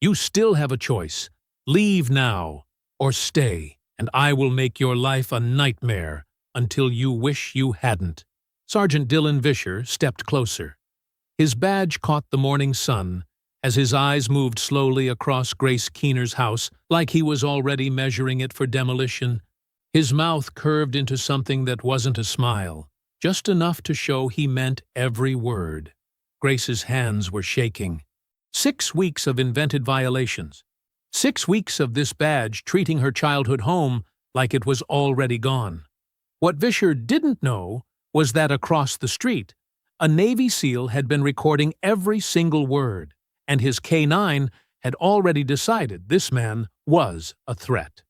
You still have a choice. Leave now, or stay, and I will make your life a nightmare until you wish you hadn't." Sergeant Dylan Vischer stepped closer. His badge caught the morning sun as his eyes moved slowly across Grace Keener's house like he was already measuring it for demolition. His mouth curved into something that wasn't a smile, just enough to show he meant every word. Grace's hands were shaking. 6 weeks of invented violations. 6 weeks of this badge treating her childhood home like it was already gone. What Vischer didn't know was that across the street, a Navy SEAL had been recording every single word, and his K-9 had already decided this man was a threat.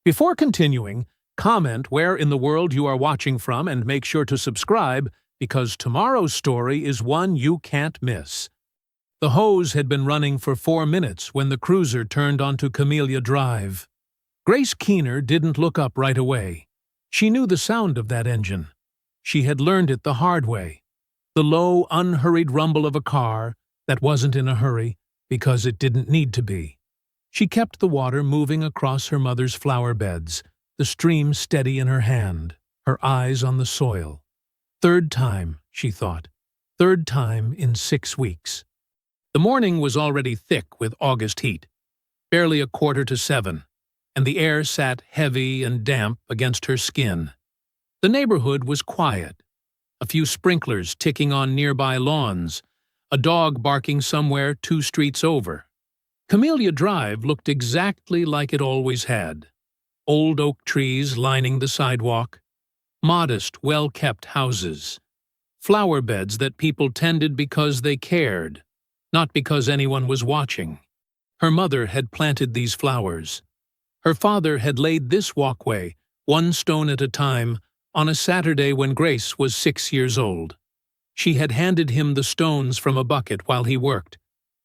Before continuing, comment where in the world you are watching from and make sure to subscribe, because tomorrow's story is one you can't miss. The hose had been running for 4 minutes when the cruiser turned onto Camellia Drive. Grace Keener didn't look up right away. She knew the sound of that engine. She had learned it the hard way. The low, unhurried rumble of a car that wasn't in a hurry because it didn't need to be. She kept the water moving across her mother's flower beds, the stream steady in her hand, her eyes on the soil. 3rd time, she thought. 3rd time in 6 weeks. The morning was already thick with August heat, barely 6:45, and the air sat heavy and damp against her skin. The neighborhood was quiet. A few sprinklers ticking on nearby lawns, a dog barking somewhere 2 streets over. Camellia Drive looked exactly like it always had. Old oak trees lining the sidewalk, modest, well-kept houses, flower beds that people tended because they cared, not because anyone was watching. Her mother had planted these flowers. Her father had laid this walkway, 1 stone at a time, on a Saturday when Grace was 6 years old. She had handed him the stones from a bucket while he worked.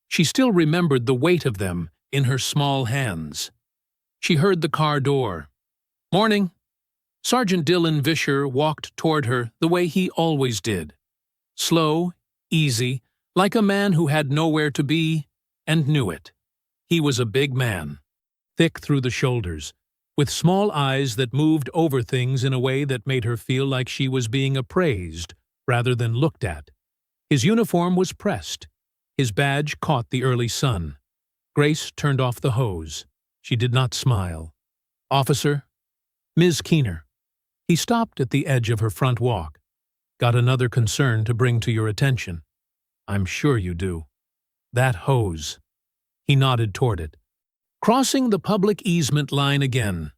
She still remembered the weight of them in her small hands. She heard the car door. "Morning." Sergeant Dylan Vischer walked toward her the way he always did. Slow, easy, like a man who had nowhere to be and knew it. He was a big man, thick through the shoulders, with small eyes that moved over things in a way that made her feel like she was being appraised rather than looked at. His uniform was pressed. His badge caught the early sun. Grace turned off the hose. She did not smile. "Officer?" "Ms. Keener." He stopped at the edge of her front walk. "Got another concern to bring to your attention." "I'm sure you do." "That hose." He nodded toward it. Crossing the public easement line again.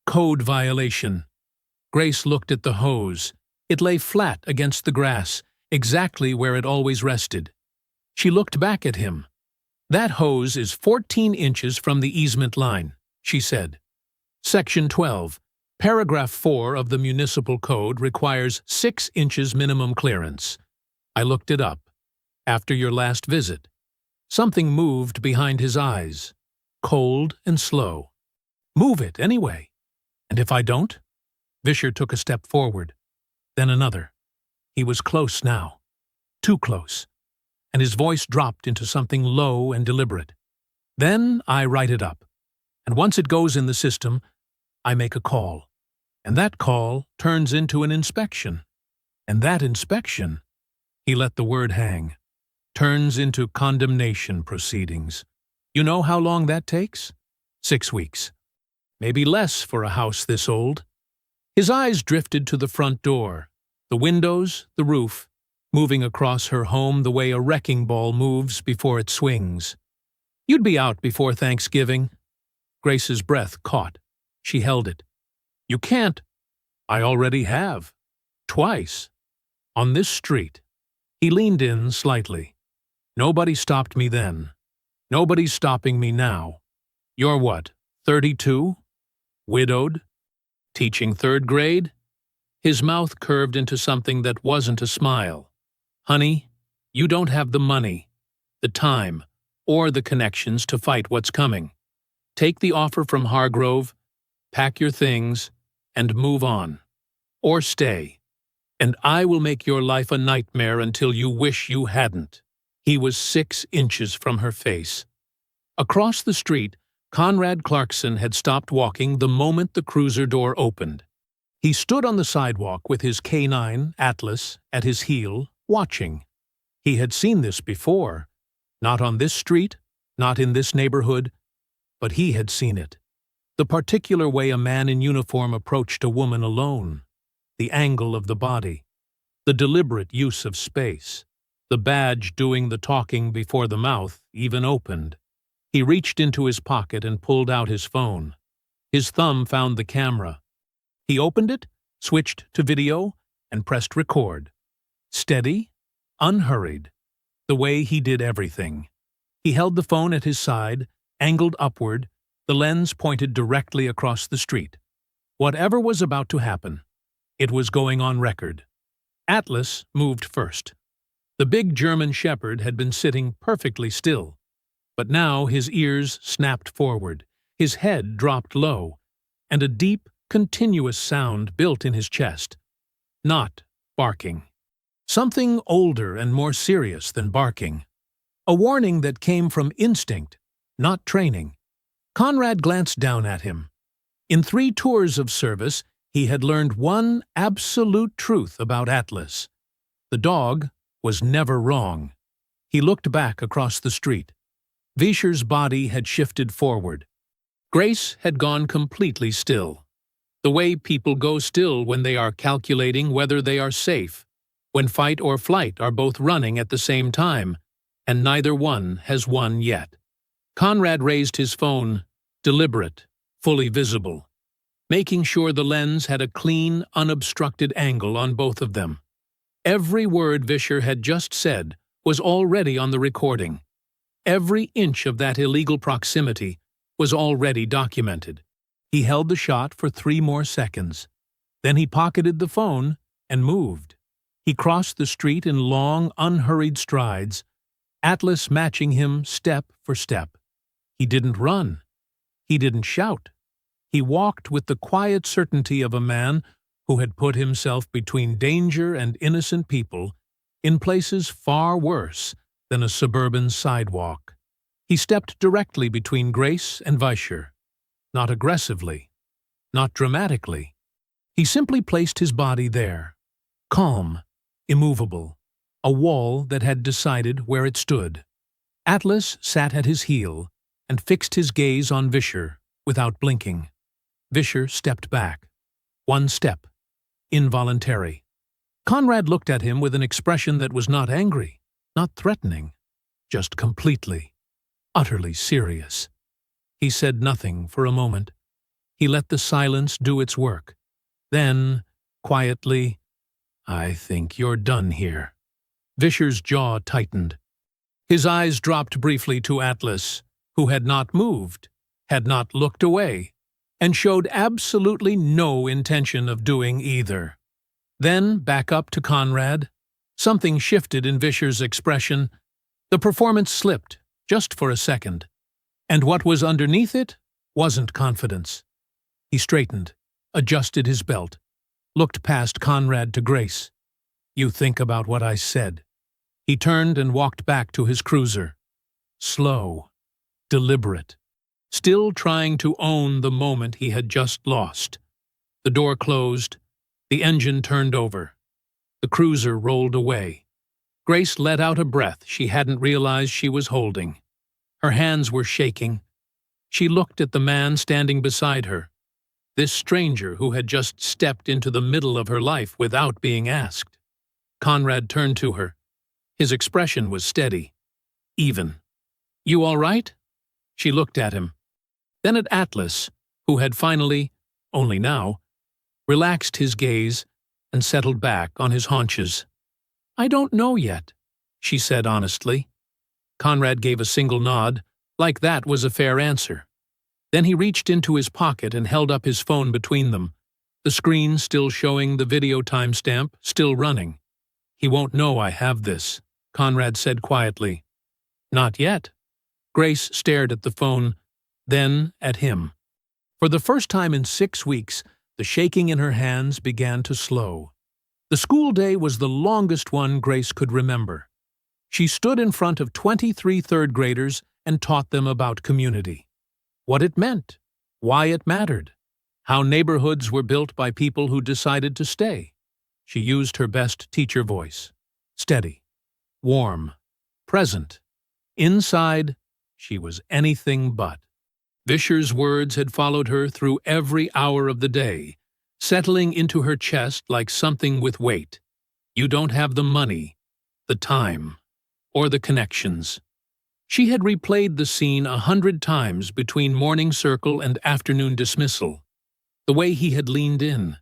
Code violation. Grace looked at the hose. It lay flat against the grass, exactly where it always rested. She looked back at him. "That hose is 14 inches from the easement line," she said. Section 12, Paragraph 4 of the Municipal Code requires 6 inches minimum clearance. I looked it up. After your last visit. Something moved behind his eyes. Cold and slow. "Move it, anyway." "And if I don't?" Vischer took a step forward. Then another. He was close now. Too close. And his voice dropped into something low and deliberate. "Then I write it up. And once it goes in the system, I make a call. And that call turns into an inspection. And that inspection," he let the word hang, "turns into condemnation proceedings. You know how long that takes? 6 weeks. Maybe less for a house this old." His eyes drifted to the front door, the windows, the roof, moving across her home the way a wrecking ball moves before it swings. "You'd be out before Thanksgiving." Grace's breath caught. She held it. "You can't." "I already have. Twice. On this street." He leaned in slightly. "Nobody stopped me then. Nobody's stopping me now. You're what, 32? Widowed? Teaching 3rd grade?" His mouth curved into something that wasn't a smile. "Honey, you don't have the money, the time, or the connections to fight what's coming. Take the offer from Hargrove, pack your things, and move on. Or stay. And I will make your life a nightmare until you wish you hadn't." He was 6 inches from her face. Across the street, Conrad Clarkson had stopped walking the moment the cruiser door opened. He stood on the sidewalk with his canine, Atlas, at his heel, watching. He had seen this before. Not on this street, not in this neighborhood, but he had seen it. The particular way a man in uniform approached a woman alone. The angle of the body. The deliberate use of space. The badge doing the talking before the mouth even opened. He reached into his pocket and pulled out his phone. His thumb found the camera. He opened it, switched to video, and pressed record. Steady, unhurried. The way he did everything. He held the phone at his side, angled upward, the lens pointed directly across the street. Whatever was about to happen, it was going on record. Atlas moved first. The big German shepherd had been sitting perfectly still, but now his ears snapped forward, his head dropped low, and a deep, continuous sound built in his chest. Not barking. Something older and more serious than barking. A warning that came from instinct, not training. Conrad glanced down at him. In 3 tours of service, he had learned one absolute truth about Atlas. The dog was never wrong. He looked back across the street. Vischer's body had shifted forward. Grace had gone completely still. The way people go still when they are calculating whether they are safe, when fight or flight are both running at the same time, and neither one has won yet. Conrad raised his phone, deliberate, fully visible, making sure the lens had a clean, unobstructed angle on both of them. Every word Vischer had just said was already on the recording. Every inch of that illegal proximity was already documented. He held the shot for 3 more seconds. Then he pocketed the phone and moved. He crossed the street in long, unhurried strides, Atlas matching him step for step. He didn't run. He didn't shout. He walked with the quiet certainty of a man who had put himself between danger and innocent people in places far worse than a suburban sidewalk. He stepped directly between Grace and Vischer. Not aggressively, not dramatically. He simply placed his body there, calm, immovable, a wall that had decided where it stood. Atlas sat at his heel and fixed his gaze on Vischer without blinking. Vischer stepped back. 1 step. Involuntary. Conrad looked at him with an expression that was not angry, not threatening, just completely, utterly serious. He said nothing for a moment. He let the silence do its work. Then, quietly, "I think you're done here." Vischer's jaw tightened. His eyes dropped briefly to Atlas, who had not moved, had not looked away, and showed absolutely no intention of doing either. Then back up to Conrad. Something shifted in Vischer's expression. The performance slipped, just for a second. And what was underneath it wasn't confidence. He straightened, adjusted his belt, looked past Conrad to Grace. "You think about what I said." He turned and walked back to his cruiser. Slow, deliberate, still trying to own the moment he had just lost. The door closed. The engine turned over. The cruiser rolled away. Grace let out a breath she hadn't realized she was holding. Her hands were shaking. She looked at the man standing beside her, this stranger who had just stepped into the middle of her life without being asked. Conrad turned to her. His expression was steady, even. "You all right?" She looked at him. Then at Atlas, who had finally, only now, relaxed his gaze and settled back on his haunches. "I don't know yet," she said honestly. Conrad gave a single nod, like that was a fair answer. Then he reached into his pocket and held up his phone between them, the screen still showing the video timestamp, still running. "He won't know I have this," Conrad said quietly. "Not yet." Grace stared at the phone, then at him. For the first time in 6 weeks, the shaking in her hands began to slow. The school day was the longest one Grace could remember. She stood in front of 23 third graders and taught them about community. What it meant, why it mattered, how neighborhoods were built by people who decided to stay. She used her best teacher voice. Steady, warm, present. Inside, she was anything but. Vischer's words had followed her through every hour of the day, settling into her chest like something with weight. You don't have the money, the time, or the connections. She had replayed the scene 100 times between morning circle and afternoon dismissal. The way he had leaned in,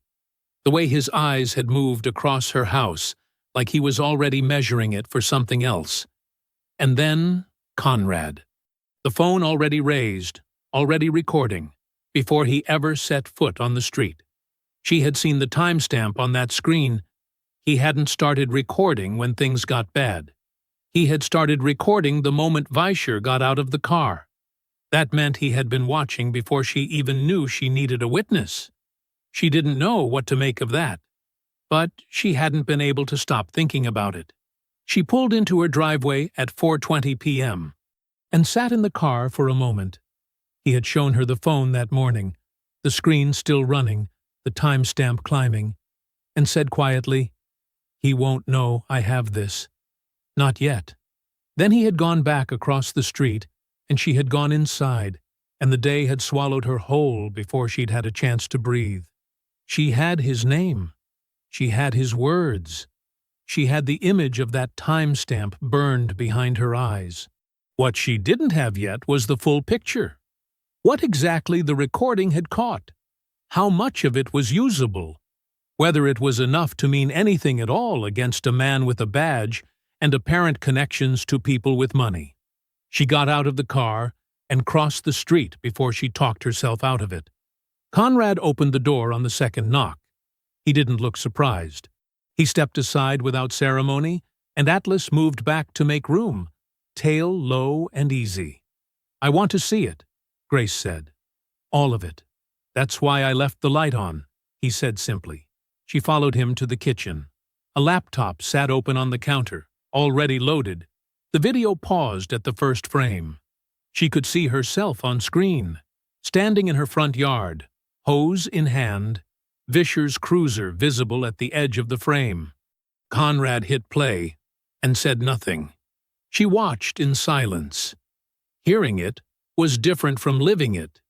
the way his eyes had moved across her house like he was already measuring it for something else. And then Conrad. The phone already raised, already recording, before he ever set foot on the street. She had seen the timestamp on that screen. He hadn't started recording when things got bad. He had started recording the moment Vischer got out of the car. That meant he had been watching before she even knew she needed a witness. She didn't know what to make of that, but she hadn't been able to stop thinking about it. She pulled into her driveway at 4:20 p.m. and sat in the car for a moment. He had shown her the phone that morning, the screen still running, the timestamp climbing, and said quietly, "He won't know I have this. Not yet." Then he had gone back across the street, and she had gone inside, and the day had swallowed her whole before she'd had a chance to breathe. She had his name. She had his words. She had the image of that timestamp burned behind her eyes. What she didn't have yet was the full picture. What exactly the recording had caught. How much of it was usable. Whether it was enough to mean anything at all against a man with a badge and apparent connections to people with money. She got out of the car and crossed the street before she talked herself out of it. Conrad opened the door on the second knock. He didn't look surprised. He stepped aside without ceremony, and Atlas moved back to make room, tail low and easy. "I want to see it," Grace said. "All of it. That's why I left the light on," he said simply. She followed him to the kitchen. A laptop sat open on the counter, already loaded. The video paused at the first frame. She could see herself on screen, standing in her front yard, hose in hand, Vischer's cruiser visible at the edge of the frame. Conrad hit play and said nothing. She watched in silence. Hearing it was different from living it.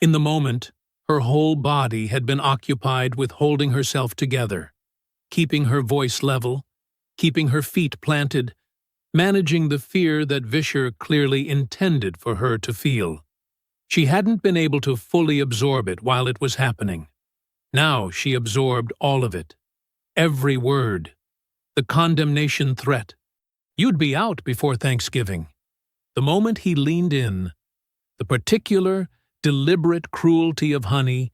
In the moment, her whole body had been occupied with holding herself together, keeping her voice level, keeping her feet planted, managing the fear that Vischer clearly intended for her to feel. She hadn't been able to fully absorb it while it was happening. Now she absorbed all of it. Every word. The condemnation threat. "You'd be out before Thanksgiving." The moment he leaned in, the particular, deliberate cruelty of Honey,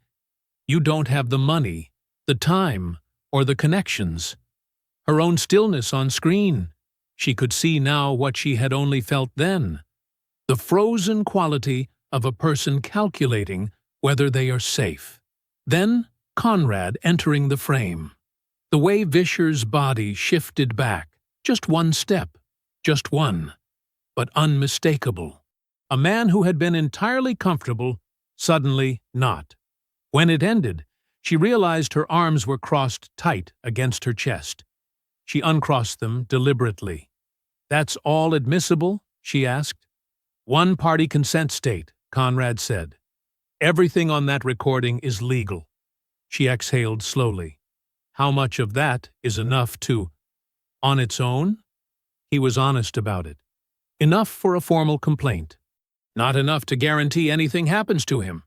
"You don't have the money, the time, or the connections." Her own stillness on screen. She could see now what she had only felt then. The frozen quality of a person calculating whether they are safe. Then Conrad entering the frame. The way Vischer's body shifted back, just one step, just one, but unmistakable. A man who had been entirely comfortable, suddenly not. When it ended, she realized her arms were crossed tight against her chest. She uncrossed them deliberately. "That's all admissible?" she asked. "One-party consent state," Conrad said. "Everything on that recording is legal." She exhaled slowly. "How much of that is enough to—" "On its own?" He was honest about it. "Enough for a formal complaint. Not enough to guarantee anything happens to him."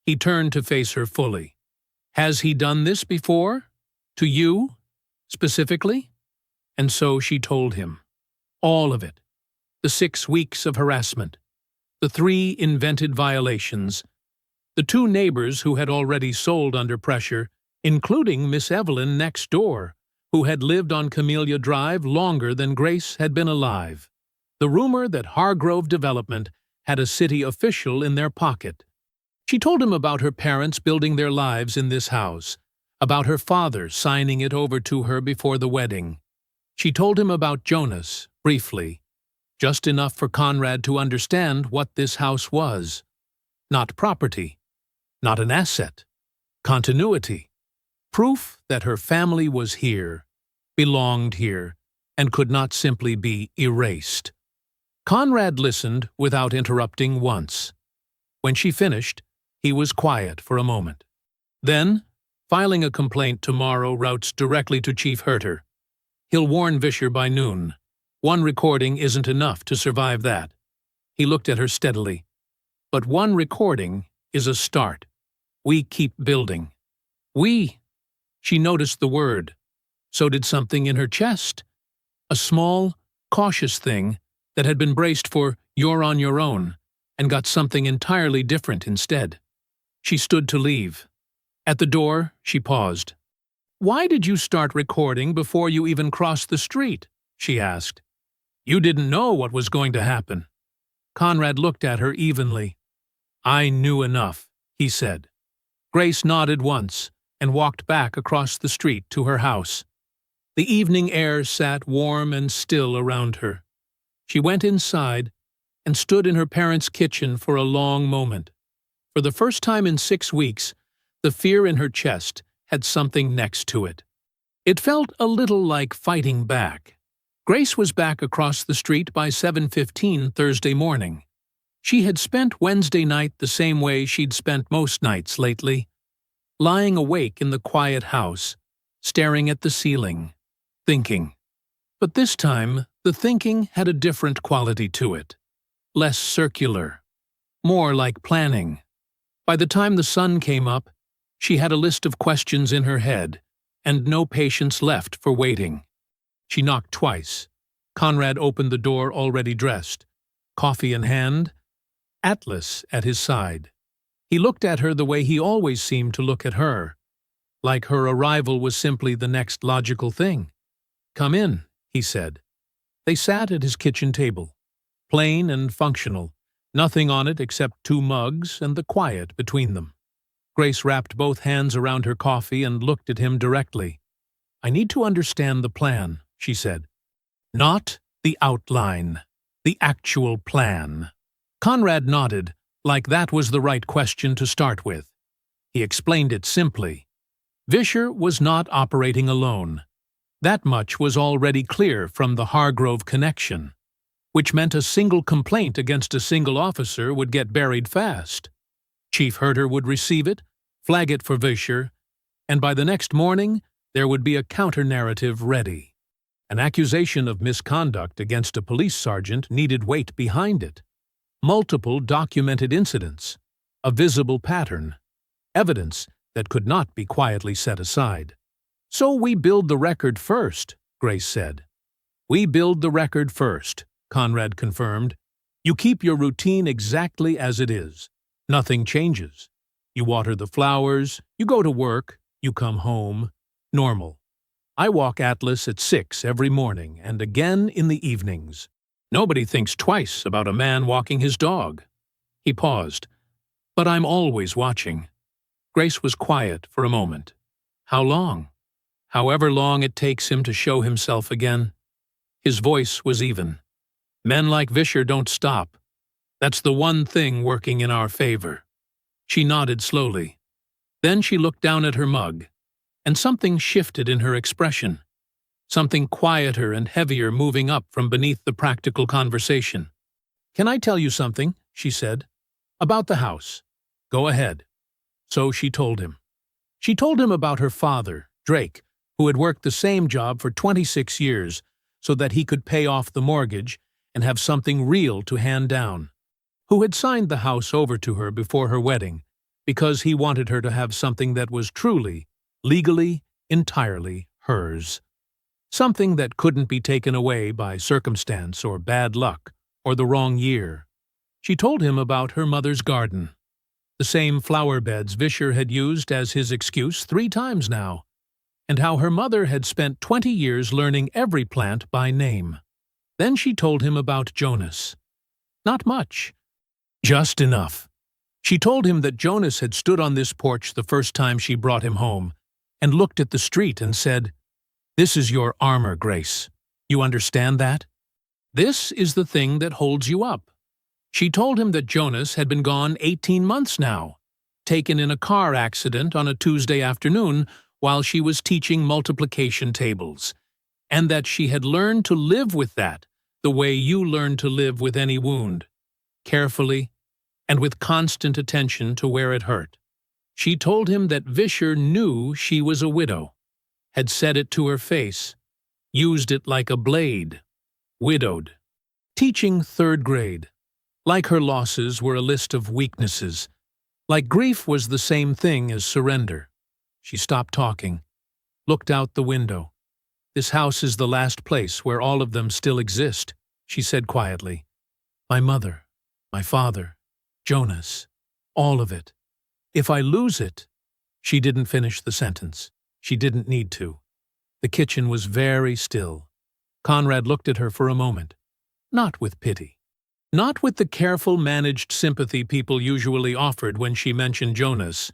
He turned to face her fully. "Has he done this before? To you? Specifically?" And so she told him. All of it. The 6 weeks of harassment. The 3 invented violations. The 2 neighbors who had already sold under pressure, including Miss Evelyn next door, who had lived on Camellia Drive longer than Grace had been alive. The rumor that Hargrove Development had a city official in their pocket. She told him about her parents building their lives in this house, about her father signing it over to her before the wedding. She told him about Jonas, briefly. just enough for Conrad to understand what this house was. Not property, not an asset, continuity, proof that her family was here, belonged here, and could not simply be erased. Conrad listened without interrupting once. When she finished, he was quiet for a moment. Then, filing a complaint tomorrow routes directly to Chief Herter. He'll warn Vischer by noon. One recording isn't enough to survive that. He looked at her steadily. But one recording is a start. We keep building. We. She noticed the word. So did something in her chest. A small, cautious thing that had been braced for "you're on your own" and got something entirely different instead. She stood to leave. At the door, she paused. "Why did you start recording before you even crossed the street?" she asked. "You didn't know what was going to happen." Conrad looked at her evenly. "I knew enough," he said. Grace nodded once and walked back across the street to her house. The evening air sat warm and still around her. She went inside and stood in her parents' kitchen for a long moment. For the first time in 6 weeks, the fear in her chest had something next to it. It felt a little like fighting back. Grace was back across the street by 7:15 Thursday morning. She had spent Wednesday night the same way she'd spent most nights lately, lying awake in the quiet house, staring at the ceiling, thinking. But this time, the thinking had a different quality to it. Less circular. More like planning. By the time the sun came up, she had a list of questions in her head, and no patience left for waiting. She knocked twice. Conrad opened the door already dressed, coffee in hand, Atlas at his side. He looked at her the way he always seemed to look at her, like her arrival was simply the next logical thing. "Come in," he said. They sat at his kitchen table, plain and functional, nothing on it except 2 mugs and the quiet between them. Grace wrapped both hands around her coffee and looked at him directly. "I need to understand the plan," she said. "Not the outline, the actual plan." Conrad nodded, like that was the right question to start with. He explained it simply. Vischer was not operating alone. That much was already clear from the Hargrove connection, which meant a single complaint against a single officer would get buried fast. Chief Herter would receive it, flag it for Vischer, and by the next morning there would be a counter-narrative ready. An accusation of misconduct against a police sergeant needed weight behind it. Multiple documented incidents, a visible pattern, evidence that could not be quietly set aside. "So we build the record first," Grace said. "We build the record first," Conrad confirmed. "You keep your routine exactly as it is. Nothing changes. You water the flowers, you go to work, you come home. Normal. I walk Atlas at 6 every morning and again in the evenings. Nobody thinks twice about a man walking his dog." He paused. "But I'm always watching." Grace was quiet for a moment. "How long?" "However long it takes him to show himself again." His voice was even. "Men like Vischer don't stop. That's the one thing working in our favor." She nodded slowly. Then she looked down at her mug, and something shifted in her expression. Something quieter and heavier moving up from beneath the practical conversation. "Can I tell you something?" she said. "About the house." "Go ahead." So she told him. She told him about her father, Drake, who had worked the same job for 26 years so that he could pay off the mortgage and have something real to hand down, who had signed the house over to her before her wedding because he wanted her to have something that was truly, legally, entirely hers. Something that couldn't be taken away by circumstance or bad luck or the wrong year. She told him about her mother's garden, the same flower beds Vischer had used as his excuse 3 times now, and how her mother had spent 20 years learning every plant by name. Then she told him about Jonas. Not much. Just enough. She told him that Jonas had stood on this porch the first time she brought him home and looked at the street and said, "This is your armor, Grace. You understand that?" This is the thing that holds you up. She told him that Jonas had been gone 18 months now, taken in a car accident on a Tuesday afternoon while she was teaching multiplication tables, and that she had learned to live with that the way you learn to live with any wound, carefully and with constant attention to where it hurt. She told him that Vischer knew she was a widow, had said it to her face, used it like a blade, widowed. Teaching 3rd grade. Like her losses were a list of weaknesses. Like grief was the same thing as surrender. She stopped talking, looked out the window. This house is the last place where all of them still exist, she said quietly. My mother, my father, Jonas, all of it. If I lose it… She didn't finish the sentence. She didn't need to. The kitchen was very still. Conrad looked at her for a moment, not with pity. Not with the careful, managed sympathy people usually offered when she mentioned Jonas.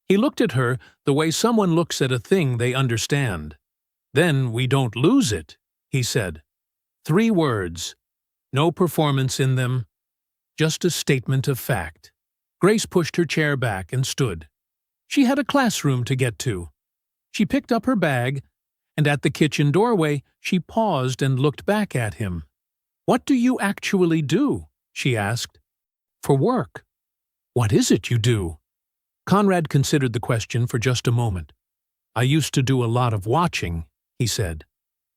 He looked at her the way someone looks at a thing they understand. Then we don't lose it, he said. 3 words. No performance in them. Just a statement of fact. Grace pushed her chair back and stood. She had a classroom to get to. She picked up her bag, and at the kitchen doorway she paused and looked back at him. What do you actually do? She asked. For work. What is it you do? Conrad considered the question for just a moment. I used to do a lot of watching, he said.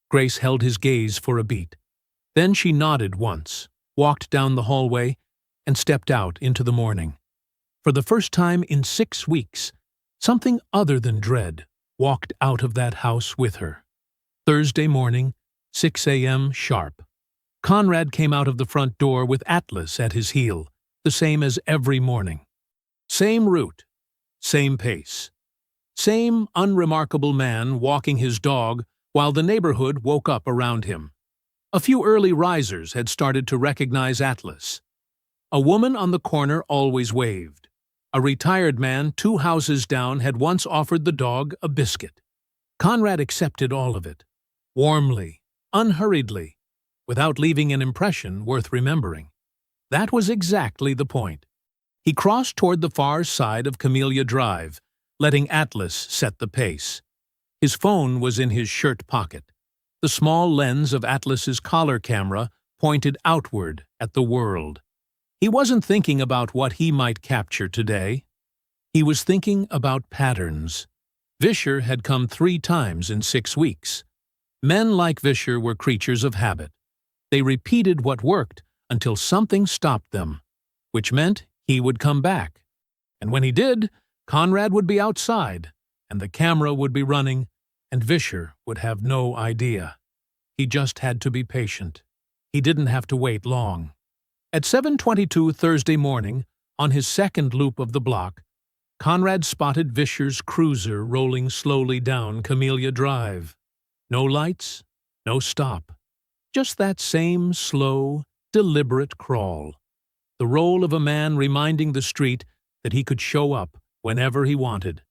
Grace held his gaze for a beat. Then she nodded once, walked down the hallway, and stepped out into the morning. For the first time in 6 weeks, something other than dread walked out of that house with her. Thursday morning, 6 a.m. sharp. Conrad came out of the front door with Atlas at his heel, the same as every morning. Same route, same pace. Same unremarkable man walking his dog while the neighborhood woke up around him. A few early risers had started to recognize Atlas. A woman on the corner always waved. A retired man 2 houses down had once offered the dog a biscuit. Conrad accepted all of it, warmly, unhurriedly, without leaving an impression worth remembering. That was exactly the point. He crossed toward the far side of Camellia Drive, letting Atlas set the pace. His phone was in his shirt pocket. The small lens of Atlas's collar camera pointed outward at the world. He wasn't thinking about what he might capture today. He was thinking about patterns. Vischer had come 3 times in 6 weeks. Men like Vischer were creatures of habit. They repeated what worked until something stopped them, which meant he would come back. And when he did, Conrad would be outside, and the camera would be running, and Vischer would have no idea. He just had to be patient. He didn't have to wait long. At 7:22 Thursday morning, on his second loop of the block, Conrad spotted Vischer's cruiser rolling slowly down Camellia Drive. No lights, no stop. Just that same slow, deliberate crawl. The roll of a man reminding the street that he could show up whenever he wanted.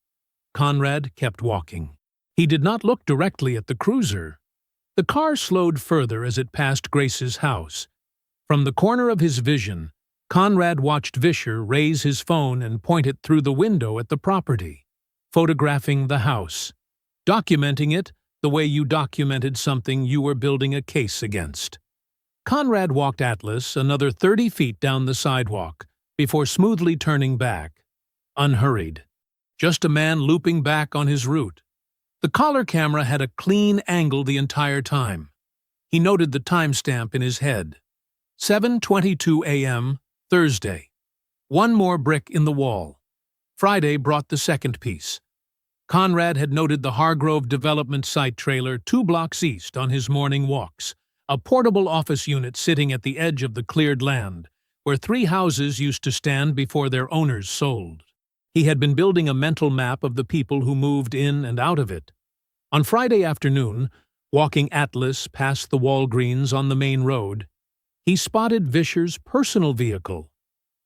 Conrad kept walking. He did not look directly at the cruiser. The car slowed further as it passed Grace's house. From the corner of his vision, Conrad watched Vischer raise his phone and point it through the window at the property, photographing the house, documenting it the way you documented something you were building a case against. Conrad walked Atlas another 30 feet down the sidewalk before smoothly turning back, unhurried. Just a man looping back on his route. The collar camera had a clean angle the entire time. He noted the timestamp in his head. 7:22 a.m., Thursday. 1 more brick in the wall. Friday brought the second piece. Conrad had noted the Hargrove Development site trailer 2 blocks east on his morning walks, a portable office unit sitting at the edge of the cleared land, where 3 houses used to stand before their owners sold. He had been building a mental map of the people who moved in and out of it. On Friday afternoon, walking Atlas past the Walgreens on the main road, he spotted Vischer's personal vehicle,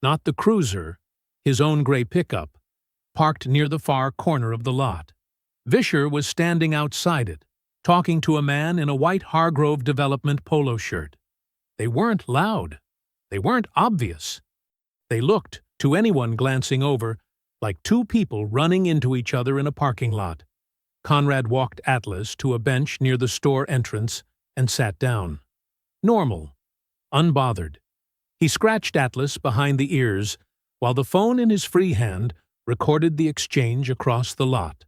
not the cruiser, his own gray pickup, parked near the far corner of the lot. Vischer was standing outside it, talking to a man in a white Hargrove Development polo shirt. They weren't loud. They weren't obvious. They looked, to anyone glancing over, like two people running into each other in a parking lot. Conrad walked Atlas to a bench near the store entrance and sat down. Normal. Unbothered. He scratched Atlas behind the ears, while the phone in his free hand recorded the exchange across the lot.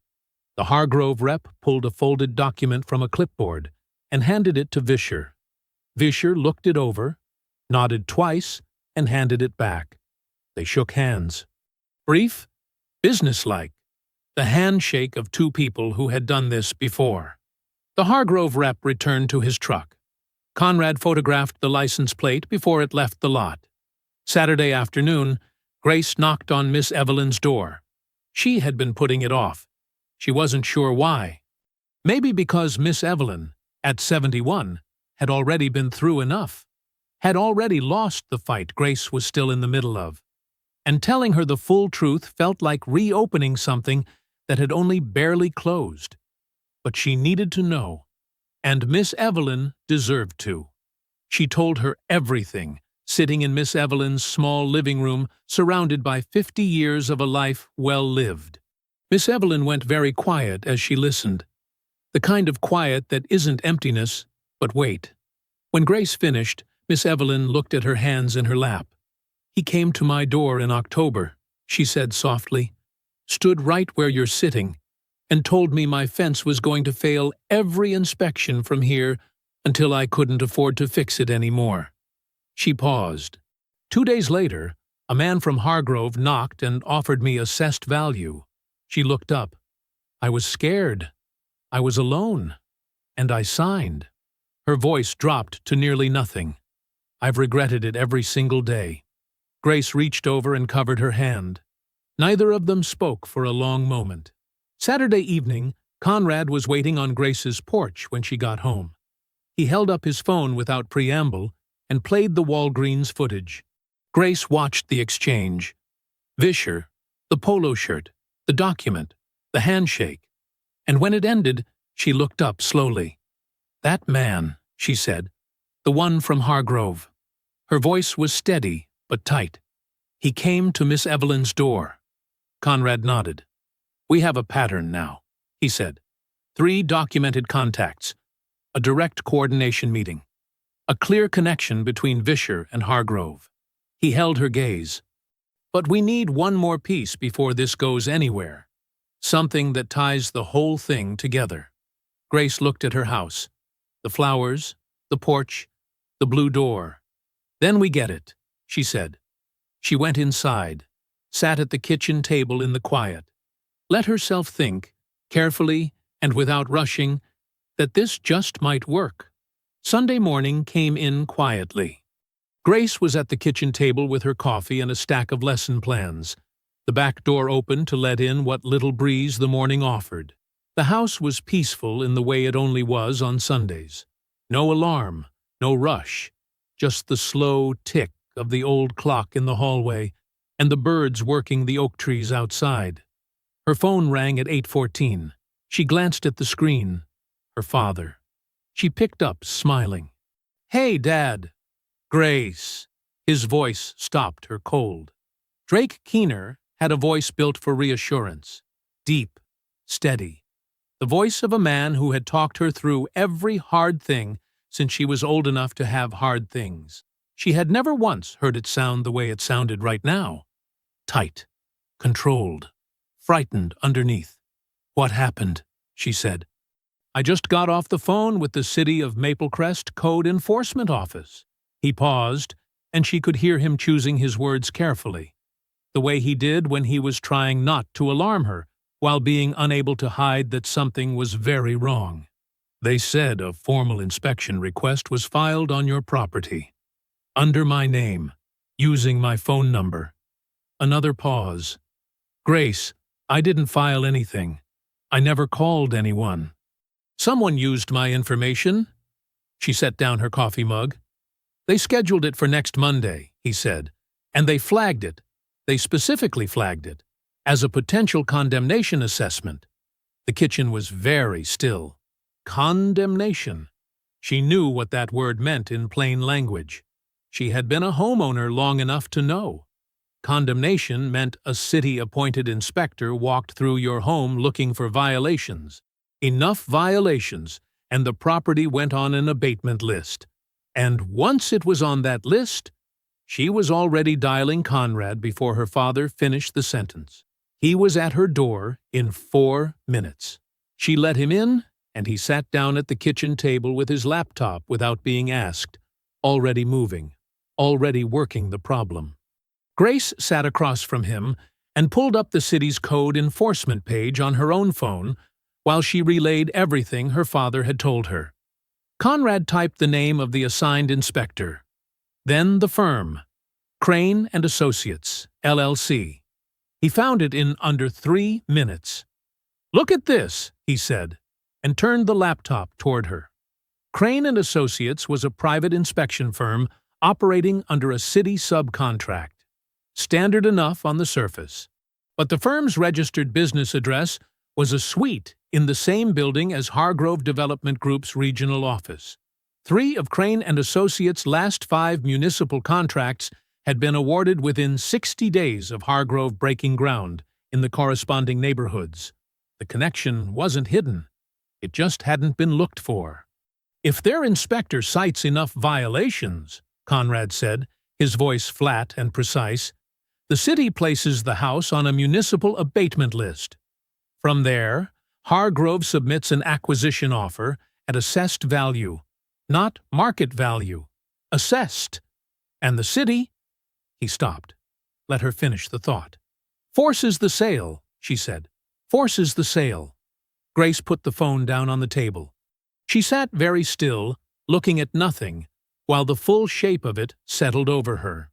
The Hargrove rep pulled a folded document from a clipboard and handed it to Vischer. Vischer looked it over, nodded twice, and handed it back. They shook hands. Brief, businesslike, the handshake of two people who had done this before. The Hargrove rep returned to his truck. Conrad photographed the license plate before it left the lot. Saturday afternoon, Grace knocked on Miss Evelyn's door. She had been putting it off. She wasn't sure why. Maybe because Miss Evelyn, at 71, had already been through enough, had already lost the fight Grace was still in the middle of. And telling her the full truth felt like reopening something that had only barely closed. But she needed to know, and Miss Evelyn deserved to. She told her everything, sitting in Miss Evelyn's small living room, surrounded by 50 years of a life well lived. Miss Evelyn went very quiet as she listened. The kind of quiet that isn't emptiness, but wait. When Grace finished, Miss Evelyn looked at her hands in her lap. "He came to my door in October," she said softly, "stood right where you're sitting, and told me my fence was going to fail every inspection from here until I couldn't afford to fix it anymore." She paused. 2 days later, a man from Hargrove knocked and offered me assessed value. She looked up. I was scared. I was alone. And I signed. Her voice dropped to nearly nothing. I've regretted it every single day. Grace reached over and covered her hand. Neither of them spoke for a long moment. Saturday evening, Conrad was waiting on Grace's porch when she got home. He held up his phone without preamble and played the Walgreens footage. Grace watched the exchange. Vischer, the polo shirt, the document, the handshake. And when it ended, she looked up slowly. "That man," she said, "the one from Hargrove." Her voice was steady but tight. "He came to Miss Evelyn's door." Conrad nodded. "We have a pattern now," he said. 3 documented contacts, a direct coordination meeting, a clear connection between Vischer and Hargrove. He held her gaze. "But we need one more piece before this goes anywhere. Something that ties the whole thing together." Grace looked at her house. The flowers, the porch, the blue door. "Then we get it," she said. She went inside, sat at the kitchen table in the quiet, let herself think, carefully and without rushing, that this just might work. Sunday morning came in quietly. Grace was at the kitchen table with her coffee and a stack of lesson plans. The back door opened to let in what little breeze the morning offered. The house was peaceful in the way it only was on Sundays. No alarm, no rush, just the slow tick of the old clock in the hallway and the birds working the oak trees outside. Her phone rang at 8:14. She glanced at the screen. Her father. She picked up, smiling. "Hey, Dad." "Grace." His voice stopped her cold. Drake Keener had a voice built for reassurance. Deep, steady. The voice of a man who had talked her through every hard thing since she was old enough to have hard things. She had never once heard it sound the way it sounded right now. Tight, controlled, frightened underneath. "What happened?" she said. "I just got off the phone with the City of Maplecrest Code Enforcement Office." He paused, and she could hear him choosing his words carefully, the way he did when he was trying not to alarm her, while being unable to hide that something was very wrong. "They said a formal inspection request was filed on your property. Under my name, using my phone number." Another pause. "Grace, I didn't file anything. I never called anyone." "Someone used my information." She set down her coffee mug. "They scheduled it for next Monday," he said, "and they flagged it. They specifically flagged it as a potential condemnation assessment." The kitchen was very still. Condemnation. She knew what that word meant in plain language. She had been a homeowner long enough to know. Condemnation meant a city-appointed inspector walked through your home looking for violations. Enough violations, and the property went on an abatement list. And once it was on that list, she was already dialing Conrad before her father finished the sentence. He was at her door in 4 minutes. She let him in, and he sat down at the kitchen table with his laptop without being asked, already moving, already working the problem. Grace sat across from him and pulled up the city's code enforcement page on her own phone while she relayed everything her father had told her. Conrad typed the name of the assigned inspector. Then the firm, Crane and Associates, LLC. He found it in under 3 minutes. "Look at this," he said, and turned the laptop toward her. Crane and Associates was a private inspection firm operating under a city subcontract. Standard enough on the surface. But the firm's registered business address was a suite in the same building as Hargrove Development Group's regional office. 3 of Crane and Associates' last 5 municipal contracts had been awarded within 60 days of Hargrove breaking ground in the corresponding neighborhoods. The connection wasn't hidden. It just hadn't been looked for. "If their inspector cites enough violations," Conrad said, his voice flat and precise, "the city places the house on a municipal abatement list. From there, Hargrove submits an acquisition offer at assessed value, not market value, assessed. And the city—" He stopped. Let her finish the thought. "Forces the sale," she said. "Forces the sale." Grace put the phone down on the table. She sat very still, looking at nothing, while the full shape of it settled over her.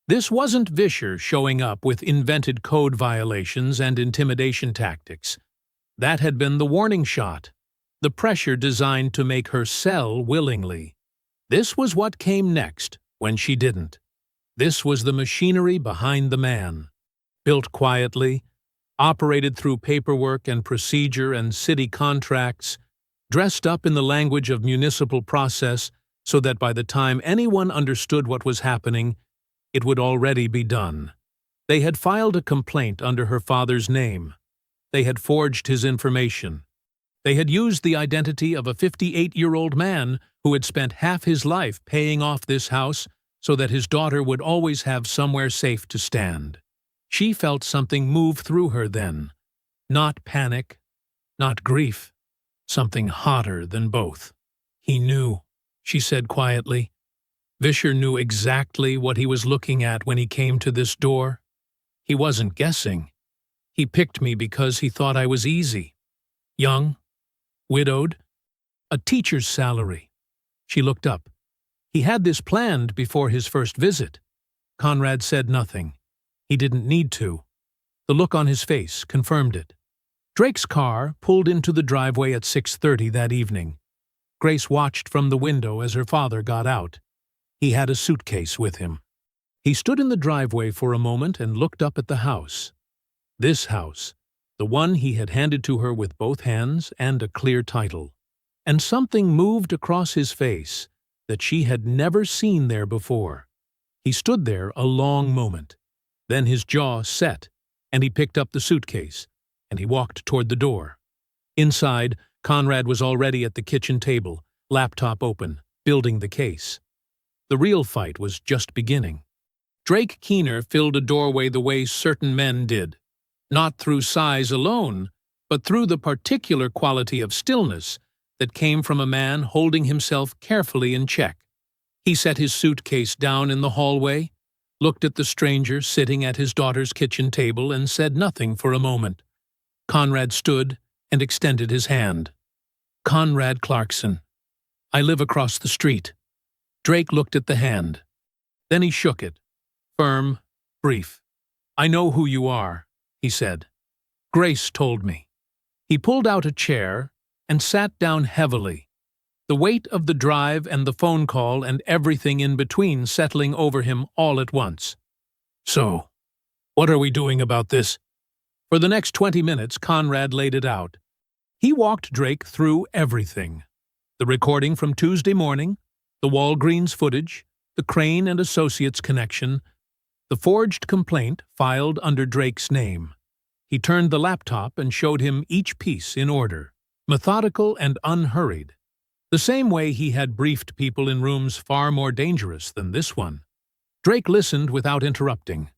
This wasn't Vischer showing up with invented code violations and intimidation tactics. That had been the warning shot, the pressure designed to make her sell willingly. This was what came next, when she didn't. This was the machinery behind the man. Built quietly, operated through paperwork and procedure and city contracts, dressed up in the language of municipal process so that by the time anyone understood what was happening, it would already be done. They had filed a complaint under her father's name. They had forged his information. They had used the identity of a 58-year-old man who had spent half his life paying off this house so that his daughter would always have somewhere safe to stand. She felt something move through her then. Not panic, not grief. Something hotter than both. "He knew," she said quietly. "Vischer knew exactly what he was looking at when he came to this door. He wasn't guessing. He picked me because he thought I was easy. Young, widowed, a teacher's salary." She looked up. He had this planned before his first visit. Conrad said nothing. He didn't need to. The look on his face confirmed it. Drake's car pulled into the driveway at 6:30 that evening. Grace watched from the window as her father got out. He had a suitcase with him. He stood in the driveway for a moment and looked up at the house. This house, the one he had handed to her with both hands and a clear title. And something moved across his face that she had never seen there before. He stood there a long moment. Then his jaw set, and he picked up the suitcase, and he walked toward the door. Inside, Conrad was already at the kitchen table, laptop open, building the case. The real fight was just beginning. Drake Keener filled a doorway the way certain men did, not through size alone, but through the particular quality of stillness that came from a man holding himself carefully in check. He set his suitcase down in the hallway, looked at the stranger sitting at his daughter's kitchen table, and said nothing for a moment. Conrad stood and extended his hand. "Conrad Clarkson. I live across the street." Drake looked at the hand. Then he shook it. Firm, brief. "I know who you are," he said. "Grace told me." He pulled out a chair and sat down heavily, the weight of the drive and the phone call and everything in between settling over him all at once. "So, what are we doing about this?" For the next 20 minutes, Conrad laid it out. He walked Drake through everything. The recording from Tuesday morning, the Walgreens footage, the Crane and Associates connection, the forged complaint filed under Drake's name. He turned the laptop and showed him each piece in order, methodical and unhurried, the same way he had briefed people in rooms far more dangerous than this one. Drake listened without interrupting.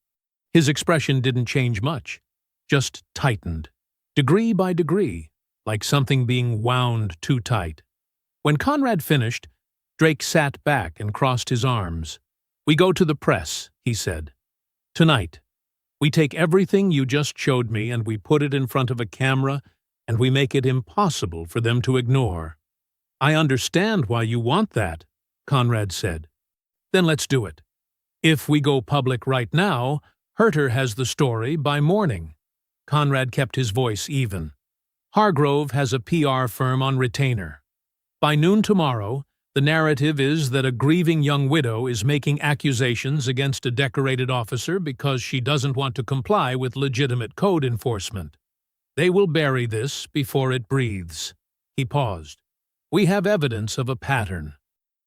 His expression didn't change much, just tightened, degree by degree, like something being wound too tight. When Conrad finished, Drake sat back and crossed his arms. "We go to the press," he said. "Tonight. We take everything you just showed me and we put it in front of a camera and we make it impossible for them to ignore." "I understand why you want that," Conrad said. "Then let's do it. If we go public right now, Herter has the story by morning." Conrad kept his voice even. "Hargrove has a PR firm on retainer. By noon tomorrow, the narrative is that a grieving young widow is making accusations against a decorated officer because she doesn't want to comply with legitimate code enforcement. They will bury this before it breathes." He paused. "We have evidence of a pattern.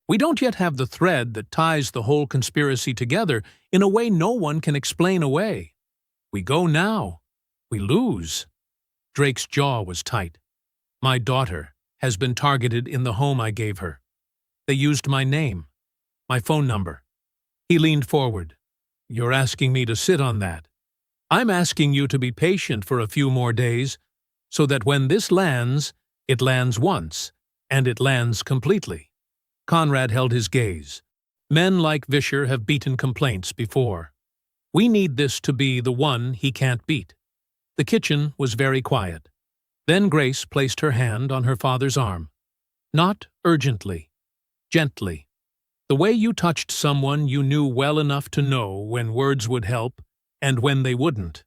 We don't yet have the thread that ties the whole conspiracy together in a way no one can explain away. We go now. We lose." Drake's jaw was tight. "My daughter has been targeted in the home I gave her. They used my name, my phone number." He leaned forward. "You're asking me to sit on that. I'm asking you to be patient for a few more days, so that when this lands, it lands once, and it lands completely." Conrad held his gaze. "Men like Vischer have beaten complaints before. We need this to be the one he can't beat." The kitchen was very quiet. Then Grace placed her hand on her father's arm. Not urgently, gently. The way you touched someone you knew well enough to know when words would help and when they wouldn't.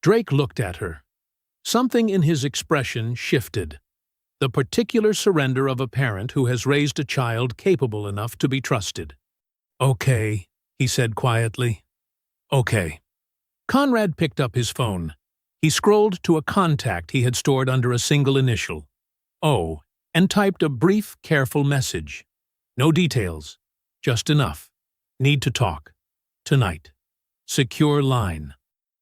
Drake looked at her. Something in his expression shifted. The particular surrender of a parent who has raised a child capable enough to be trusted. "Okay," he said quietly. "Okay." Conrad picked up his phone. He scrolled to a contact he had stored under a single initial, O, and typed a brief, careful message. No details, just enough. "Need to talk. Tonight. Secure line."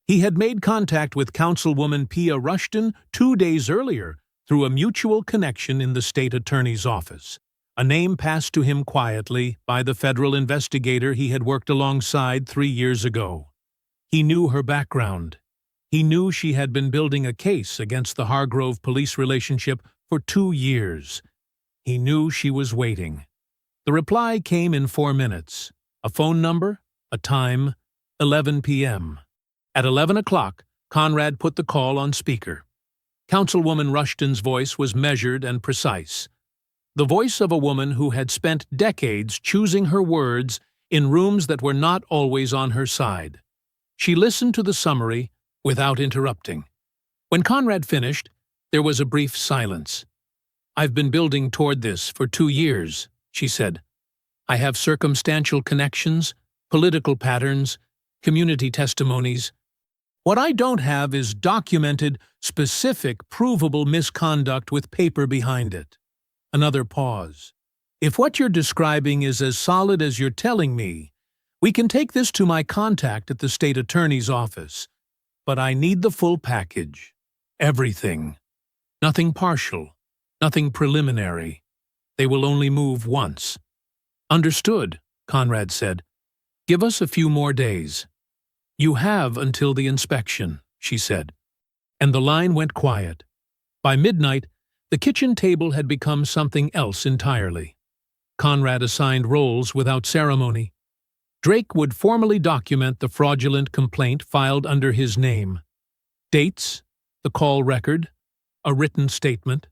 He had made contact with Councilwoman Pia Rushton 2 days earlier through a mutual connection in the state attorney's office, a name passed to him quietly by the federal investigator he had worked alongside 3 years ago. He knew her background. He knew she had been building a case against the Hargrove police relationship for 2 years. He knew she was waiting. The reply came in 4 minutes. A phone number, a time, 11 p.m. At 11 o'clock, Conrad put the call on speaker. Councilwoman Rushton's voice was measured and precise. The voice of a woman who had spent decades choosing her words in rooms that were not always on her side. She listened to the summary without interrupting. When Conrad finished, there was a brief silence. "I've been building toward this for 2 years, she said. "I have circumstantial connections, political patterns, community testimonies. What I don't have is documented, specific, provable misconduct with paper behind it." Another pause. "If what you're describing is as solid as you're telling me, we can take this to my contact at the state attorney's office. But I need the full package. Everything. Nothing partial. Nothing preliminary. They will only move once." "Understood," Conrad said. "Give us a few more days." "You have until the inspection," she said. And the line went quiet. By midnight, the kitchen table had become something else entirely. Conrad assigned roles without ceremony. Drake would formally document the fraudulent complaint filed under his name. Dates, the call record, a written statement.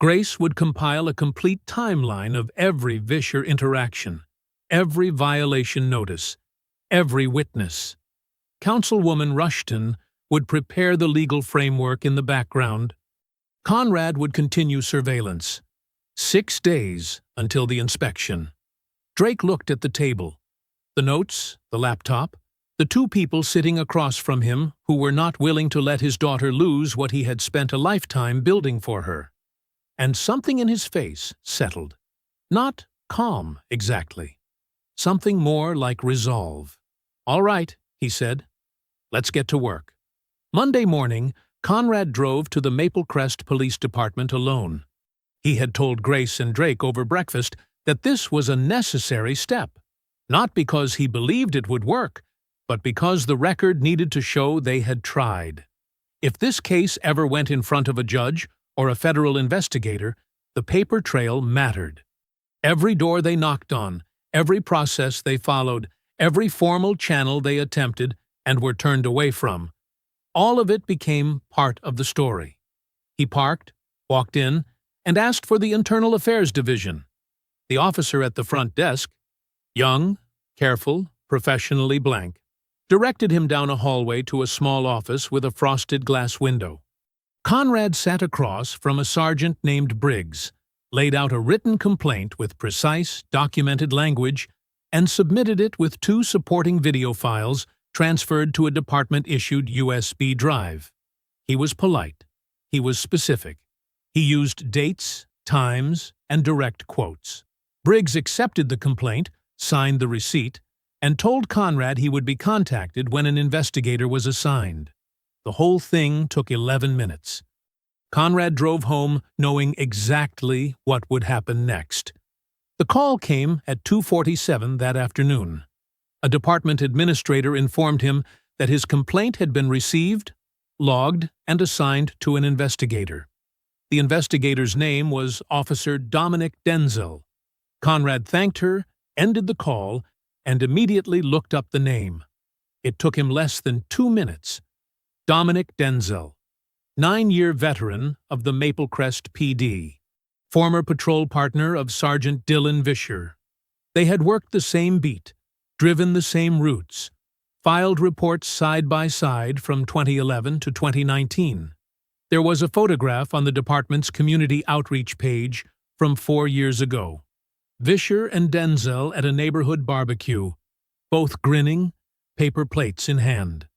Grace would compile a complete timeline of every Vischer interaction, every violation notice, every witness. Councilwoman Rushton would prepare the legal framework in the background. Conrad would continue surveillance. 6 days until the inspection. Drake looked at the table. The notes, the laptop, the 2 people sitting across from him who were not willing to let his daughter lose what he had spent a lifetime building for her. and something in his face settled. Not calm, exactly. Something more like resolve. "All right," he said. "Let's get to work." Monday morning, Conrad drove to the Maple Crest Police Department alone. He had told Grace and Drake over breakfast that this was a necessary step, not because he believed it would work, but because the record needed to show they had tried. If this case ever went in front of a judge or a federal investigator, the paper trail mattered. Every door they knocked on, every process they followed, every formal channel they attempted and were turned away from, all of it became part of the story. He parked, walked in, and asked for the Internal Affairs Division. The officer at the front desk, young, careful, professionally blank, directed him down a hallway to a small office with a frosted glass window. Conrad sat across from a sergeant named Briggs, laid out a written complaint with precise, documented language, and submitted it with 2 supporting video files transferred to a department-issued USB drive. He was polite. He was specific. He used dates, times, and direct quotes. Briggs accepted the complaint, signed the receipt, and told Conrad he would be contacted when an investigator was assigned. The whole thing took 11 minutes. Conrad drove home knowing exactly what would happen next. The call came at 2:47 that afternoon. A department administrator informed him that his complaint had been received, logged, and assigned to an investigator. The investigator's name was Officer Dominic Denzel. Conrad thanked her, ended the call, and immediately looked up the name. It took him less than 2 minutes. Dominic Denzel, 9-year veteran of the Maple Crest PD, former patrol partner of Sergeant Dylan Vischer. They had worked the same beat, driven the same routes, filed reports side by side from 2011 to 2019. There was a photograph on the department's community outreach page from 4 years ago. Vischer and Denzel at a neighborhood barbecue, both grinning, paper plates in hand.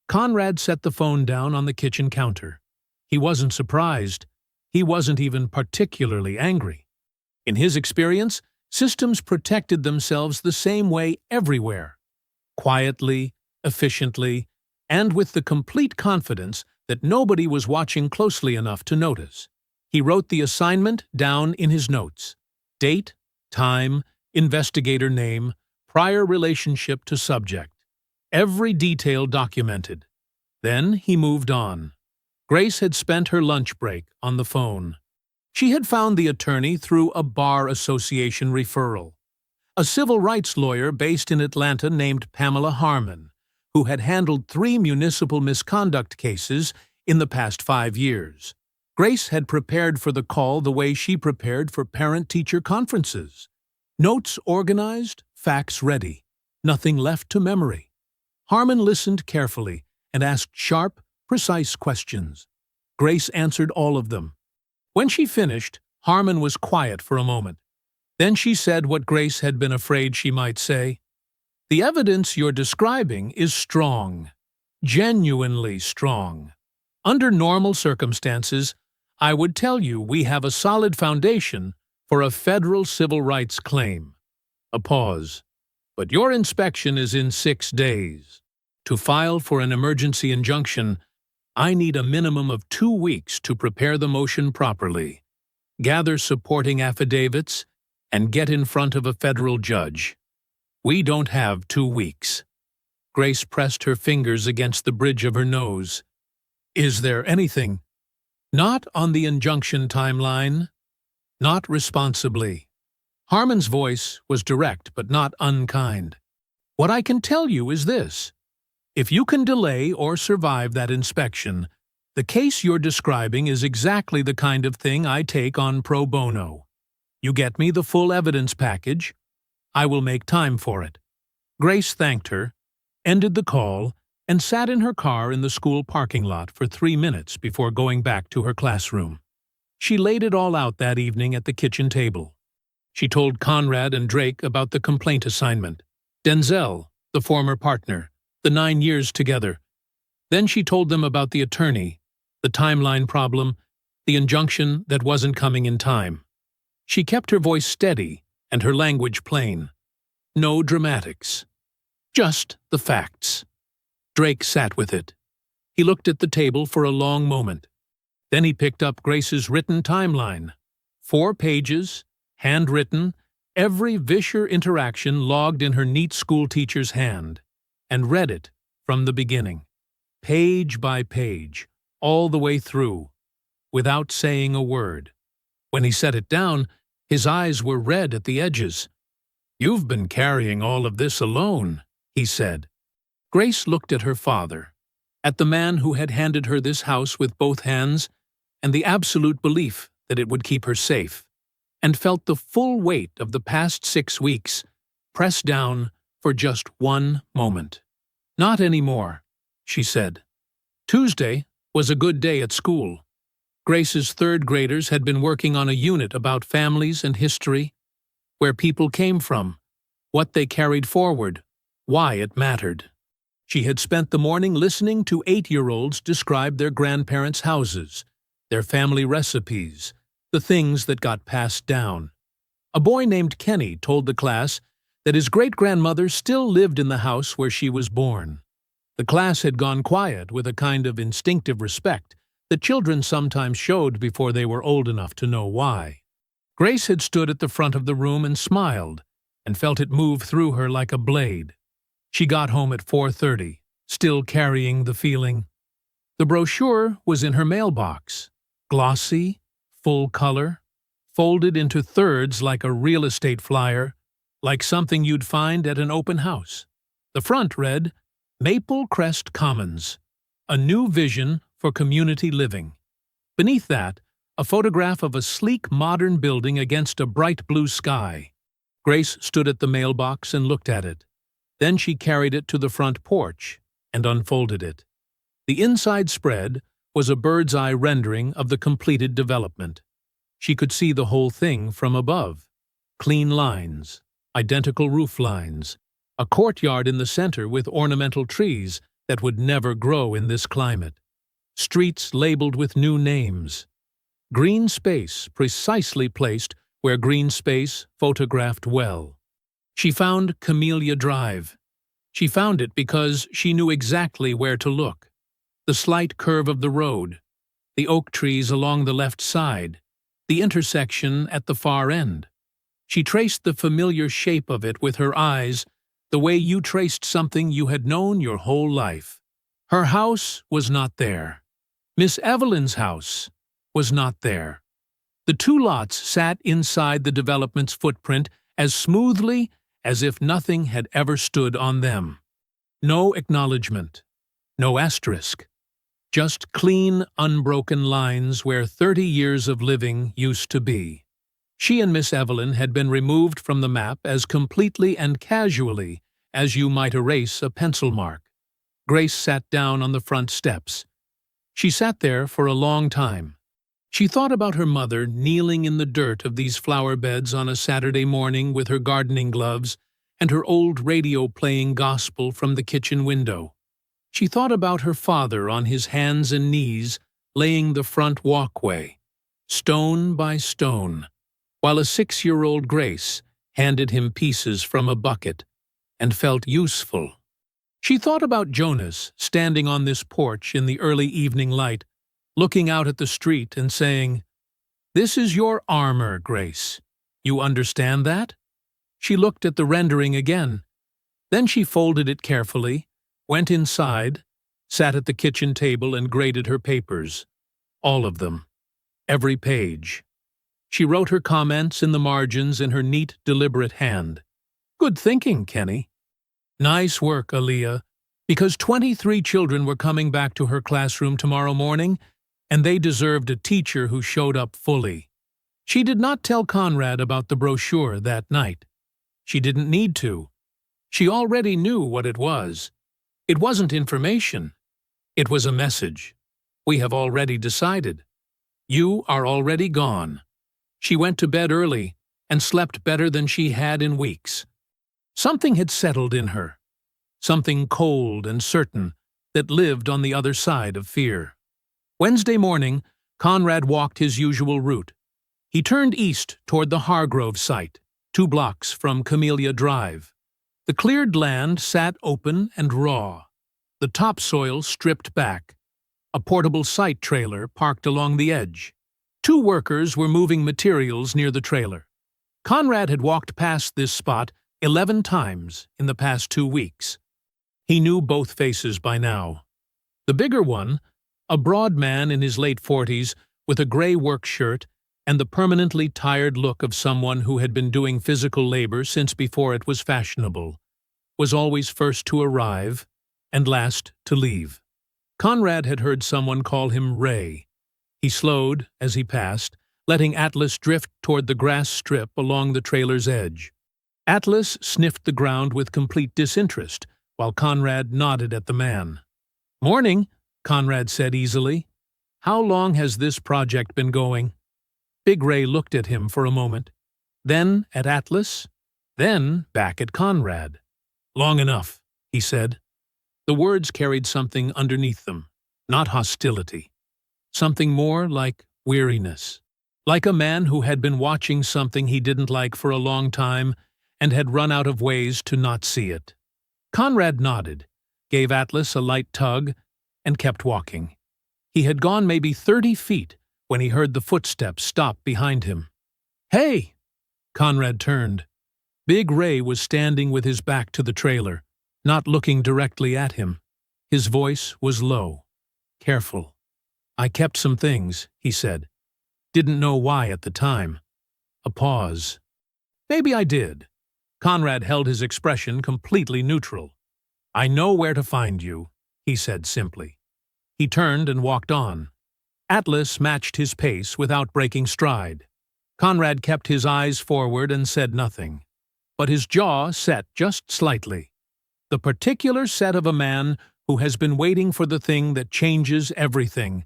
Conrad set the phone down on the kitchen counter. He wasn't surprised. He wasn't even particularly angry. In his experience, systems protected themselves the same way everywhere. Quietly, efficiently, and with the complete confidence that nobody was watching closely enough to notice. He wrote the assignment down in his notes. Date, time, investigator name, prior relationship to subject. Every detail documented. Then he moved on. Grace had spent her lunch break on the phone. She had found the attorney through a bar association referral. A civil rights lawyer based in Atlanta named Pamela Harmon, who had handled 3 municipal misconduct cases in the past 5 years. Grace had prepared for the call the way she prepared for parent-teacher conferences. Notes organized, facts ready, nothing left to memory. Harmon listened carefully and asked sharp, precise questions. Grace answered all of them. When she finished, Harmon was quiet for a moment. Then she said what Grace had been afraid she might say. "The evidence you're describing is strong, genuinely strong. Under normal circumstances, I would tell you we have a solid foundation for a federal civil rights claim." A pause. "But your inspection is in 6 days. To file for an emergency injunction, I need a minimum of 2 weeks to prepare the motion properly, gather supporting affidavits, and get in front of a federal judge. We don't have 2 weeks." Grace pressed her fingers against the bridge of her nose. "Is there anything?" "Not on the injunction timeline. Not responsibly." Harmon's voice was direct but not unkind. "What I can tell you is this. If you can delay or survive that inspection, the case you're describing is exactly the kind of thing I take on pro bono. You get me the full evidence package, I will make time for it." Grace thanked her, ended the call, and sat in her car in the school parking lot for 3 minutes before going back to her classroom. She laid it all out that evening at the kitchen table. She told Conrad and Drake about the complaint assignment, Denzel, the former partner, the 9 years together. Then she told them about the attorney, the timeline problem, the injunction that wasn't coming in time. She kept her voice steady and her language plain. No dramatics. Just the facts. Drake sat with it. He looked at the table for a long moment. Then he picked up Grace's written timeline. 4 pages, handwritten, every Vischer interaction logged in her neat schoolteacher's hand, and read it from the beginning, page by page, all the way through, without saying a word. When he set it down, his eyes were red at the edges. "You've been carrying all of this alone," he said. Grace looked at her father, at the man who had handed her this house with both hands, and the absolute belief that it would keep her safe, and felt the full weight of the past 6 weeks pressed down for just one moment. "Not anymore," she said. Tuesday was a good day at school. Grace's 3rd graders had been working on a unit about families and history, where people came from, what they carried forward, why it mattered. She had spent the morning listening to 8-year-olds describe their grandparents' houses, their family recipes, the things that got passed down. A boy named Kenny told the class that his great-grandmother still lived in the house where she was born. The class had gone quiet with a kind of instinctive respect that children sometimes showed before they were old enough to know why. Grace had stood at the front of the room and smiled, and felt it move through her like a blade. She got home at 4:30, still carrying the feeling. The brochure was in her mailbox, glossy, full color, folded into thirds like a real estate flyer, like something you'd find at an open house. The front read, "Maple Crest Commons, a new vision for community living." Beneath that, a photograph of a sleek modern building against a bright blue sky. Grace stood at the mailbox and looked at it. Then she carried it to the front porch and unfolded it. The inside spread was a bird's-eye rendering of the completed development. She could see the whole thing from above. Clean lines, identical roof lines, a courtyard in the center with ornamental trees that would never grow in this climate. Streets labeled with new names. Green space precisely placed where green space photographed well. She found Camellia Drive. She found it because she knew exactly where to look. The slight curve of the road, the oak trees along the left side, the intersection at the far end. She traced the familiar shape of it with her eyes, the way you traced something you had known your whole life. Her house was not there. Miss Evelyn's house was not there. The 2 lots sat inside the development's footprint as smoothly as if nothing had ever stood on them. No acknowledgement, no asterisk, just clean, unbroken lines where 30 years of living used to be. She and Miss Evelyn had been removed from the map as completely and casually as you might erase a pencil mark. Grace sat down on the front steps. She sat there for a long time. She thought about her mother kneeling in the dirt of these flower beds on a Saturday morning with her gardening gloves and her old radio playing gospel from the kitchen window. She thought about her father on his hands and knees laying the front walkway, stone by stone, while a 6-year-old Grace handed him pieces from a bucket and felt useful. She thought about Jonas standing on this porch in the early evening light, looking out at the street and saying, "This is your armor, Grace. You understand that?" She looked at the rendering again. Then she folded it carefully, went inside, sat at the kitchen table and graded her papers. All of them. Every page. She wrote her comments in the margins in her neat, deliberate hand. "Good thinking, Kenny." "Nice work, Aaliyah," because 23 children were coming back to her classroom tomorrow morning, and they deserved a teacher who showed up fully. She did not tell Conrad about the brochure that night. She didn't need to. She already knew what it was. It wasn't information. It was a message. We have already decided. You are already gone. She went to bed early and slept better than she had in weeks. Something had settled in her. Something cold and certain that lived on the other side of fear. Wednesday morning, Conrad walked his usual route. He turned east toward the Hargrove site, 2 blocks from Camellia Drive. The cleared land sat open and raw, the topsoil stripped back, a portable site trailer parked along the edge. 2 workers were moving materials near the trailer. Conrad had walked past this spot 11 times in the past 2 weeks. He knew both faces by now. The bigger one, a broad man in his late 40s with a gray work shirt and the permanently tired look of someone who had been doing physical labor since before it was fashionable, was always first to arrive and last to leave. Conrad had heard someone call him Ray. He slowed as he passed, letting Atlas drift toward the grass strip along the trailer's edge. Atlas sniffed the ground with complete disinterest, while Conrad nodded at the man. "Morning," Conrad said easily. "How long has this project been going?" Big Ray looked at him for a moment, then at Atlas, then back at Conrad. "Long enough," he said. The words carried something underneath them, not hostility. Something more like weariness. Like a man who had been watching something he didn't like for a long time and had run out of ways to not see it. Conrad nodded, gave Atlas a light tug, and kept walking. He had gone maybe 30 feet when he heard the footsteps stop behind him. "Hey!" Conrad turned. Big Ray was standing with his back to the trailer, not looking directly at him. His voice was low, careful. "I kept some things," he said. "Didn't know why at the time." A pause. "Maybe I did." Conrad held his expression completely neutral. "I know where to find you," he said simply. He turned and walked on. Atlas matched his pace without breaking stride. Conrad kept his eyes forward and said nothing, but his jaw set just slightly. The particular set of a man who has been waiting for the thing that changes everything,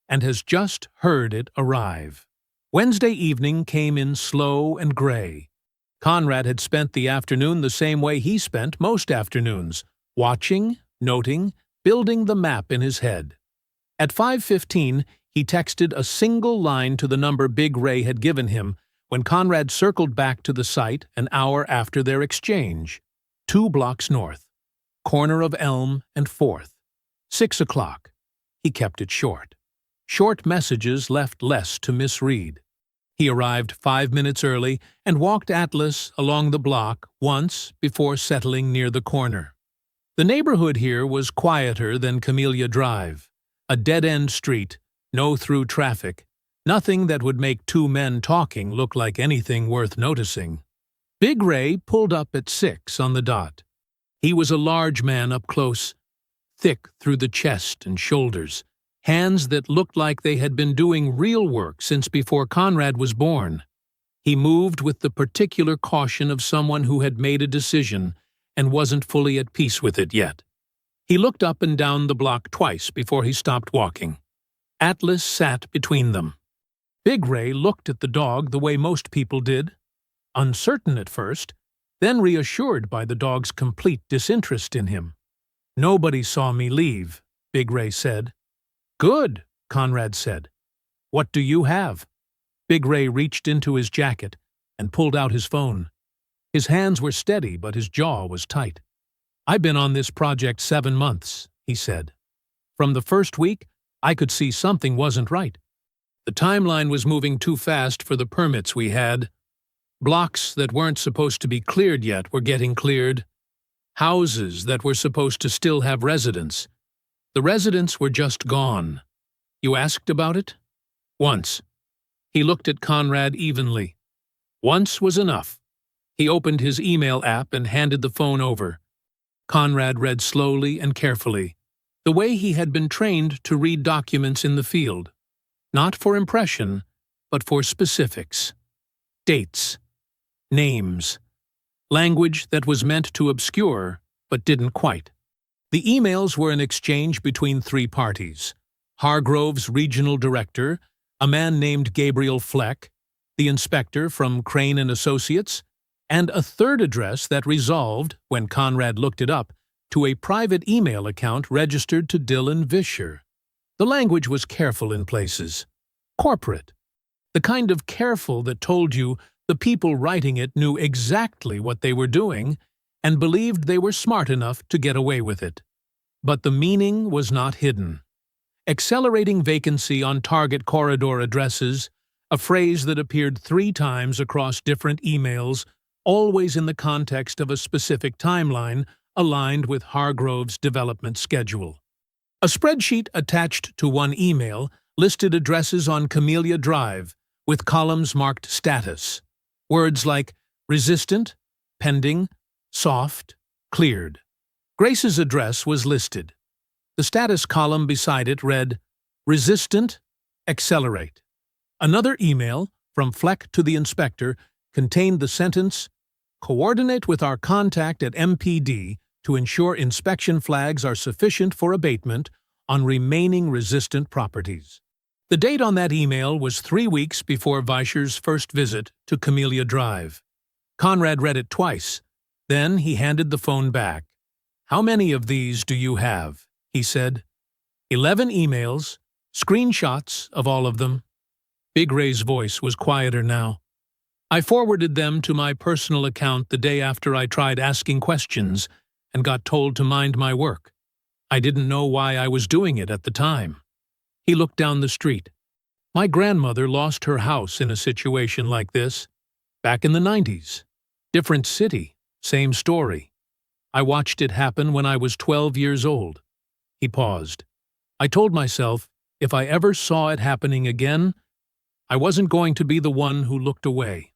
and has just heard it arrive. Wednesday evening came in slow and gray. Conrad had spent the afternoon the same way he spent most afternoons, watching, noting, building the map in his head. At 5:15, he texted a single line to the number Big Ray had given him when Conrad circled back to the site an hour after their exchange. 2 blocks north, corner of Elm and 4th. 6 o'clock. He kept it short. Short messages left less to misread. He arrived 5 minutes early and walked Atlas along the block once before settling near the corner. The neighborhood here was quieter than Camellia Drive, a dead-end street, no through traffic, nothing that would make 2 men talking look like anything worth noticing. Big Ray pulled up at 6 on the dot. He was a large man up close, thick through the chest and shoulders, hands that looked like they had been doing real work since before Conrad was born. He moved with the particular caution of someone who had made a decision and wasn't fully at peace with it yet. He looked up and down the block twice before he stopped walking. Atlas sat between them. Big Ray looked at the dog the way most people did, uncertain at first, then reassured by the dog's complete disinterest in him. "Nobody saw me leave," Big Ray said. "Good," Conrad said. "What do you have?" Big Ray reached into his jacket and pulled out his phone. His hands were steady, but his jaw was tight. "I've been on this project 7 months," he said. "From the first week, I could see something wasn't right. The timeline was moving too fast for the permits we had. Blocks that weren't supposed to be cleared yet were getting cleared. Houses that were supposed to still have residents. The residents were just gone. You asked about it?" "Once." He looked at Conrad evenly. Once was enough. He opened his email app and handed the phone over. Conrad read slowly and carefully, the way he had been trained to read documents in the field. Not for impression, but for specifics. Dates. Names. Language that was meant to obscure, but didn't quite. The emails were an exchange between 3 parties. Hargrove's regional director, a man named Gabriel Fleck, the inspector from Crane & Associates, and a third address that resolved, when Conrad looked it up, to a private email account registered to Dylan Vischer. The language was careful in places. Corporate. The kind of careful that told you the people writing it knew exactly what they were doing and believed they were smart enough to get away with it. But the meaning was not hidden. Accelerating vacancy on target corridor addresses, a phrase that appeared 3 times across different emails, always in the context of a specific timeline aligned with Hargrove's development schedule. A spreadsheet attached to one email listed addresses on Camellia Drive with columns marked status. Words like resistant, pending, soft, cleared. Grace's address was listed. The status column beside it read, resistant, accelerate. Another email, from Fleck to the inspector, contained the sentence, coordinate with our contact at MPD to ensure inspection flags are sufficient for abatement on remaining resistant properties. The date on that email was 3 weeks before Weischer's first visit to Camellia Drive. Conrad read it twice. Then he handed the phone back. "How many of these do you have?" he said. 11 emails, screenshots of all of them. Big Ray's voice was quieter now. "I forwarded them to my personal account the day after I tried asking questions and got told to mind my work. I didn't know why I was doing it at the time." He looked down the street. "My grandmother lost her house in a situation like this. Back in the 90s. Different city, same story. I watched it happen when I was 12 years old." He paused. "I told myself, if I ever saw it happening again, I wasn't going to be the one who looked away."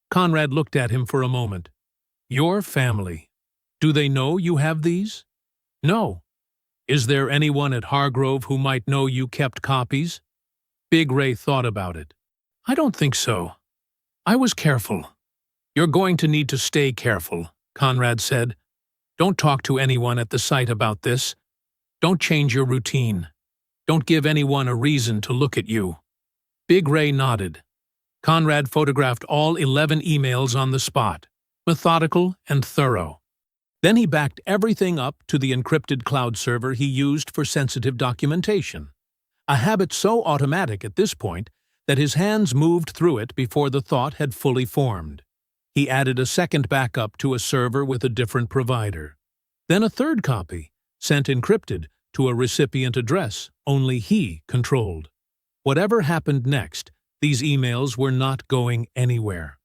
Conrad looked at him for a moment. "Your family. Do they know you have these?" "No." "Is there anyone at Hargrove who might know you kept copies?" Big Ray thought about it. "I don't think so. I was careful." "You're going to need to stay careful," Conrad said. "Don't talk to anyone at the site about this. Don't change your routine. Don't give anyone a reason to look at you." Big Ray nodded. Conrad photographed all 11 emails on the spot, methodical and thorough. Then he backed everything up to the encrypted cloud server he used for sensitive documentation, a habit so automatic at this point that his hands moved through it before the thought had fully formed. He added a second backup to a server with a different provider. Then a third copy, sent encrypted to a recipient address only he controlled. Whatever happened next, these emails were not going anywhere.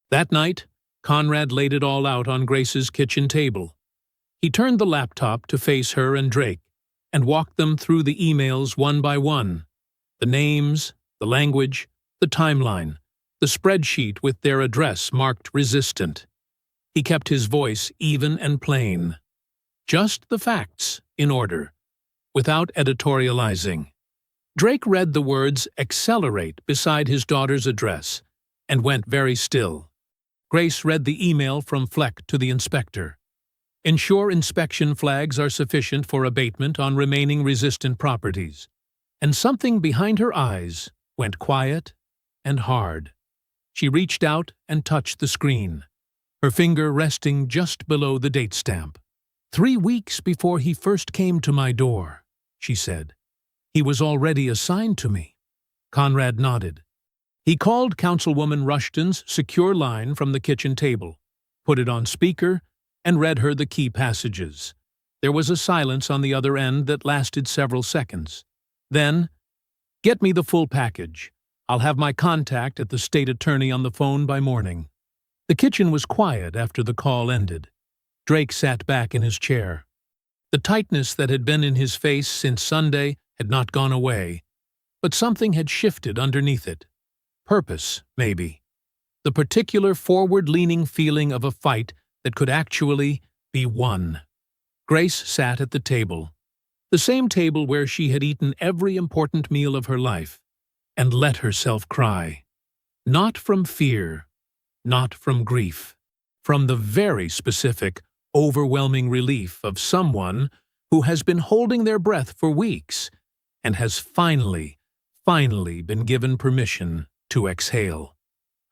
That night, Conrad laid it all out on Grace's kitchen table. He turned the laptop to face her and Drake, and walked them through the emails one by one. The names, the language, the timeline, the spreadsheet with their address marked resistant. He kept his voice even and plain. Just the facts, in order, without editorializing. Drake read the words accelerate beside his daughter's address, and went very still. Grace read the email from Fleck to the inspector. Ensure inspection flags are sufficient for abatement on remaining resistant properties. And something behind her eyes went quiet and hard. She reached out and touched the screen, her finger resting just below the date stamp. 3 weeks before he first came to my door, she said. He was already assigned to me. Conrad nodded. He called Councilwoman Rushton's secure line from the kitchen table, put it on speaker, and read her the key passages. There was a silence on the other end that lasted several seconds. Then, "Get me the full package. I'll have my contact at the state attorney on the phone by morning." The kitchen was quiet after the call ended. Drake sat back in his chair. The tightness that had been in his face since Sunday had not gone away, but something had shifted underneath it. Purpose, maybe. The particular forward-leaning feeling of a fight that could actually be won. Grace sat at the table, the same table where she had eaten every important meal of her life, and let herself cry. Not from fear, not from grief, from the very specific, overwhelming relief of someone who has been holding their breath for weeks and has finally been given permission to exhale.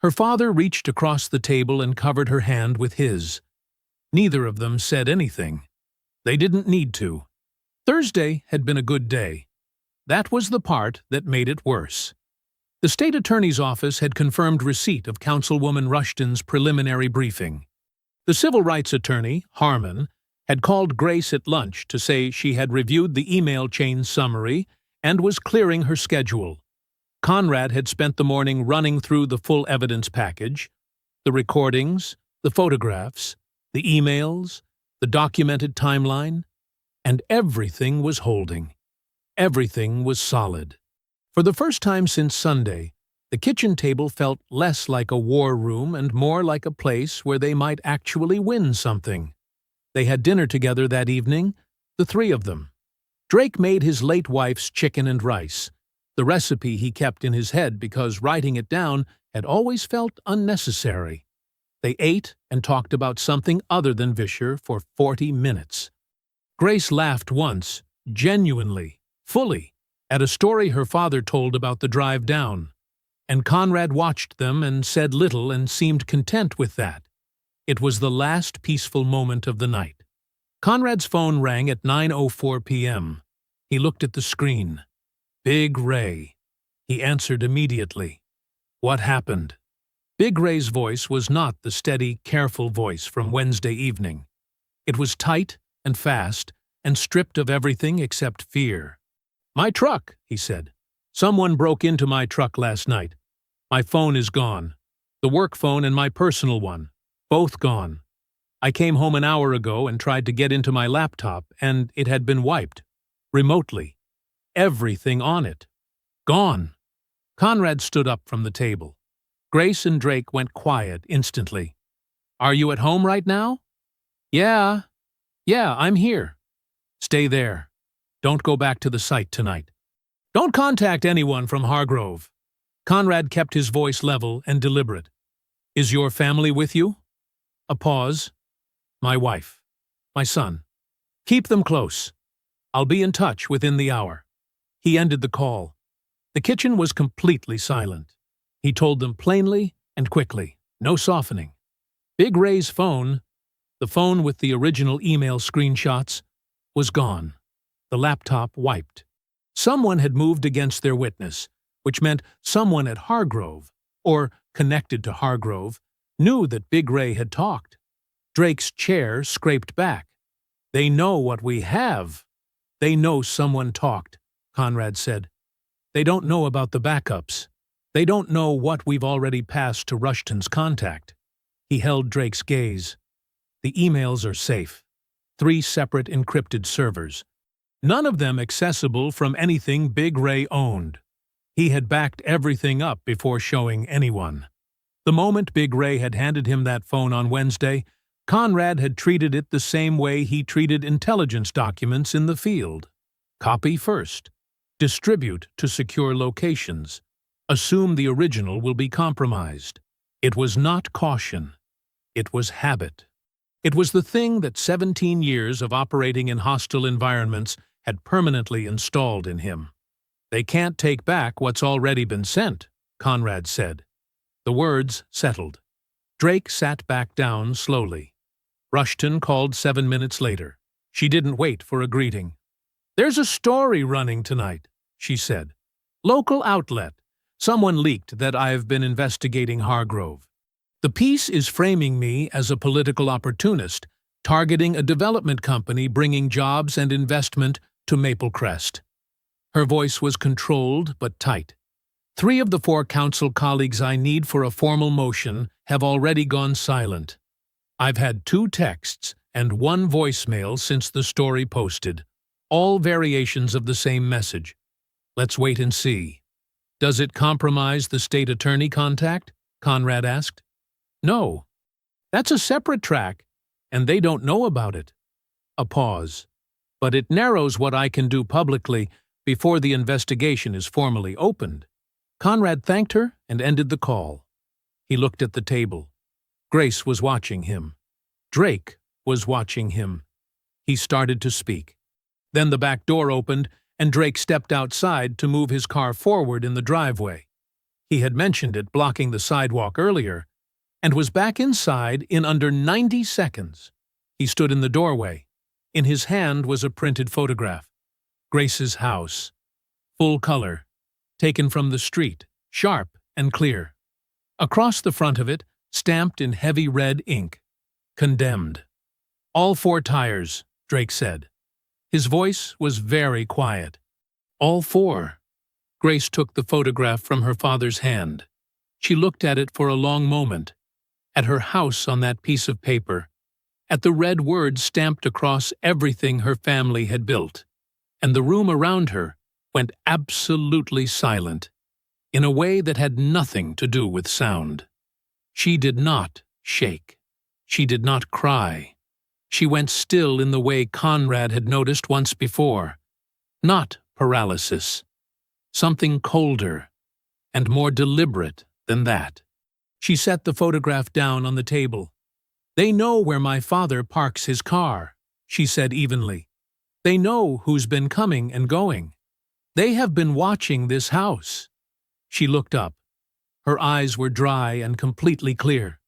Her father reached across the table and covered her hand with his. Neither of them said anything. They didn't need to. Thursday had been a good day. That was the part that made it worse. The state attorney's office had confirmed receipt of Councilwoman Rushton's preliminary briefing. The civil rights attorney, Harmon, had called Grace at lunch to say she had reviewed the email chain summary and was clearing her schedule. Conrad had spent the morning running through the full evidence package, the recordings, the photographs, the emails, the documented timeline, and everything was holding. Everything was solid. For the first time since Sunday, the kitchen table felt less like a war room and more like a place where they might actually win something. They had dinner together that evening, the three of them. Drake made his late wife's chicken and rice, the recipe he kept in his head because writing it down had always felt unnecessary. They ate and talked about something other than Vischer for 40 minutes. Grace laughed once, genuinely, fully, at a story her father told about the drive down, and Conrad watched them and said little and seemed content with that. It was the last peaceful moment of the night. Conrad's phone rang at 9:04 p.m. He looked at the screen. Big Ray. He answered immediately. What happened? Big Ray's voice was not the steady, careful voice from Wednesday evening. It was tight and fast and stripped of everything except fear. My truck, he said. Someone broke into my truck last night. My phone is gone. The work phone and my personal one. Both gone. I came home an hour ago and tried to get into my laptop, and it had been wiped. Remotely. Everything on it. Gone. Conrad stood up from the table. Grace and Drake went quiet instantly. Are you at home right now? Yeah, I'm here. Stay there. Don't go back to the site tonight. Don't contact anyone from Hargrove. Conrad kept his voice level and deliberate. Is your family with you? A pause. My wife. My son. Keep them close. I'll be in touch within the hour. He ended the call. The kitchen was completely silent. He told them plainly and quickly, no softening. Big Ray's phone, the phone with the original email screenshots, was gone. The laptop wiped. Someone had moved against their witness, which meant someone at Hargrove, or connected to Hargrove, knew that Big Ray had talked. Drake's chair scraped back. They know what we have. They know someone talked, Conrad said. They don't know about the backups. They don't know what we've already passed to Rushton's contact. He held Drake's gaze. The emails are safe. 3 separate encrypted servers. None of them accessible from anything Big Ray owned. He had backed everything up before showing anyone. The moment Big Ray had handed him that phone on Wednesday, Conrad had treated it the same way he treated intelligence documents in the field. Copy first. Distribute to secure locations. Assume the original will be compromised. It was not caution. It was habit. It was the thing that 17 years of operating in hostile environments had permanently installed in him. They can't take back what's already been sent, Conrad said. The words settled. Drake sat back down slowly. Rushton called 7 minutes later. She didn't wait for a greeting. There's a story running tonight, she said. Local outlet. Someone leaked that I've been investigating Hargrove. The piece is framing me as a political opportunist, targeting a development company bringing jobs and investment to Maple Crest. Her voice was controlled but tight. 3 of the 4 council colleagues I need for a formal motion have already gone silent. I've had 2 texts and 1 voicemail since the story posted, all variations of the same message. Let's wait and see. Does it compromise the state attorney contact? Conrad asked. No. That's a separate track, and they don't know about it. A pause. But it narrows what I can do publicly before the investigation is formally opened. Conrad thanked her and ended the call. He looked at the table. Grace was watching him. Drake was watching him. He started to speak. Then the back door opened, and Drake stepped outside to move his car forward in the driveway. He had mentioned it blocking the sidewalk earlier, and was back inside in under 90 seconds. He stood in the doorway. In his hand was a printed photograph. Grace's house. Full color. Taken from the street. sharp and clear. Across the front of it, stamped in heavy red ink, "Condemned." "All 4 tires," Drake said. His voice was very quiet. "All 4. Grace took the photograph from her father's hand. She looked at it for a long moment, at her house on that piece of paper, at the red words stamped across everything her family had built, and the room around her went absolutely silent, in a way that had nothing to do with sound. She did not shake. She did not cry. She went still in the way Conrad had noticed once before. Not paralysis. Something colder and more deliberate than that. She set the photograph down on the table. "They know where my father parks his car," she said evenly. "They know who's been coming and going. They have been watching this house." She looked up. Her eyes were dry and completely clear.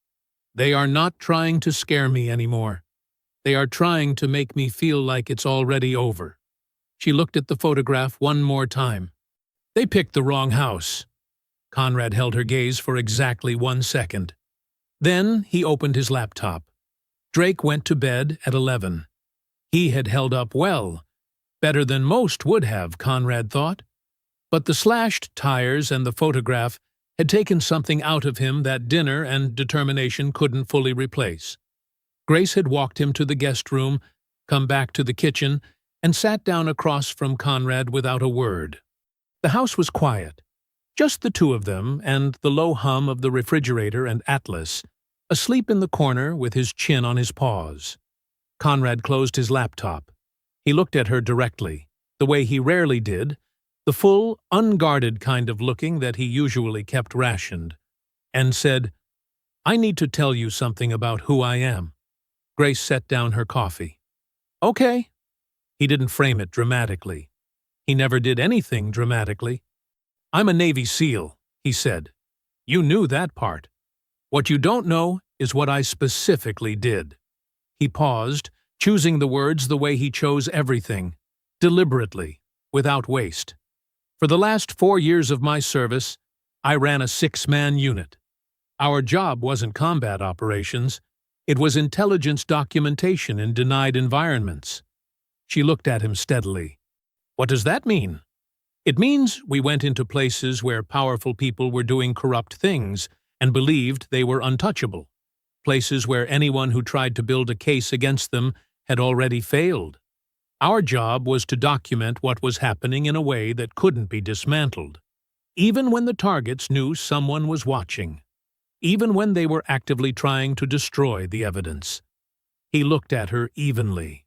"They are not trying to scare me anymore. They are trying to make me feel like it's already over." She looked at the photograph one more time. "They picked the wrong house." Conrad held her gaze for exactly 1 second. Then he opened his laptop. Drake went to bed at 11. He had held up well, better than most would have, Conrad thought. But the slashed tires and the photograph had taken something out of him that dinner and determination couldn't fully replace. Grace had walked him to the guest room, come back to the kitchen, and sat down across from Conrad without a word. The house was quiet. Just the 2 of them and the low hum of the refrigerator and Atlas, asleep in the corner with his chin on his paws. Conrad closed his laptop. He looked at her directly, the way he rarely did, the full, unguarded kind of looking that he usually kept rationed, and said, "I need to tell you something about who I am." Grace set down her coffee. "Okay." He didn't frame it dramatically. He never did anything dramatically. "I'm a Navy SEAL," he said. "You knew that part. What you don't know is what I specifically did." He paused, choosing the words the way he chose everything, deliberately, without waste. "For the last 4 years of my service, I ran a 6-man unit. Our job wasn't combat operations. It was intelligence documentation in denied environments." She looked at him steadily. "What does that mean?" "It means we went into places where powerful people were doing corrupt things and believed they were untouchable. Places where anyone who tried to build a case against them had already failed. Our job was to document what was happening in a way that couldn't be dismantled, even when the targets knew someone was watching, even when they were actively trying to destroy the evidence." He looked at her evenly.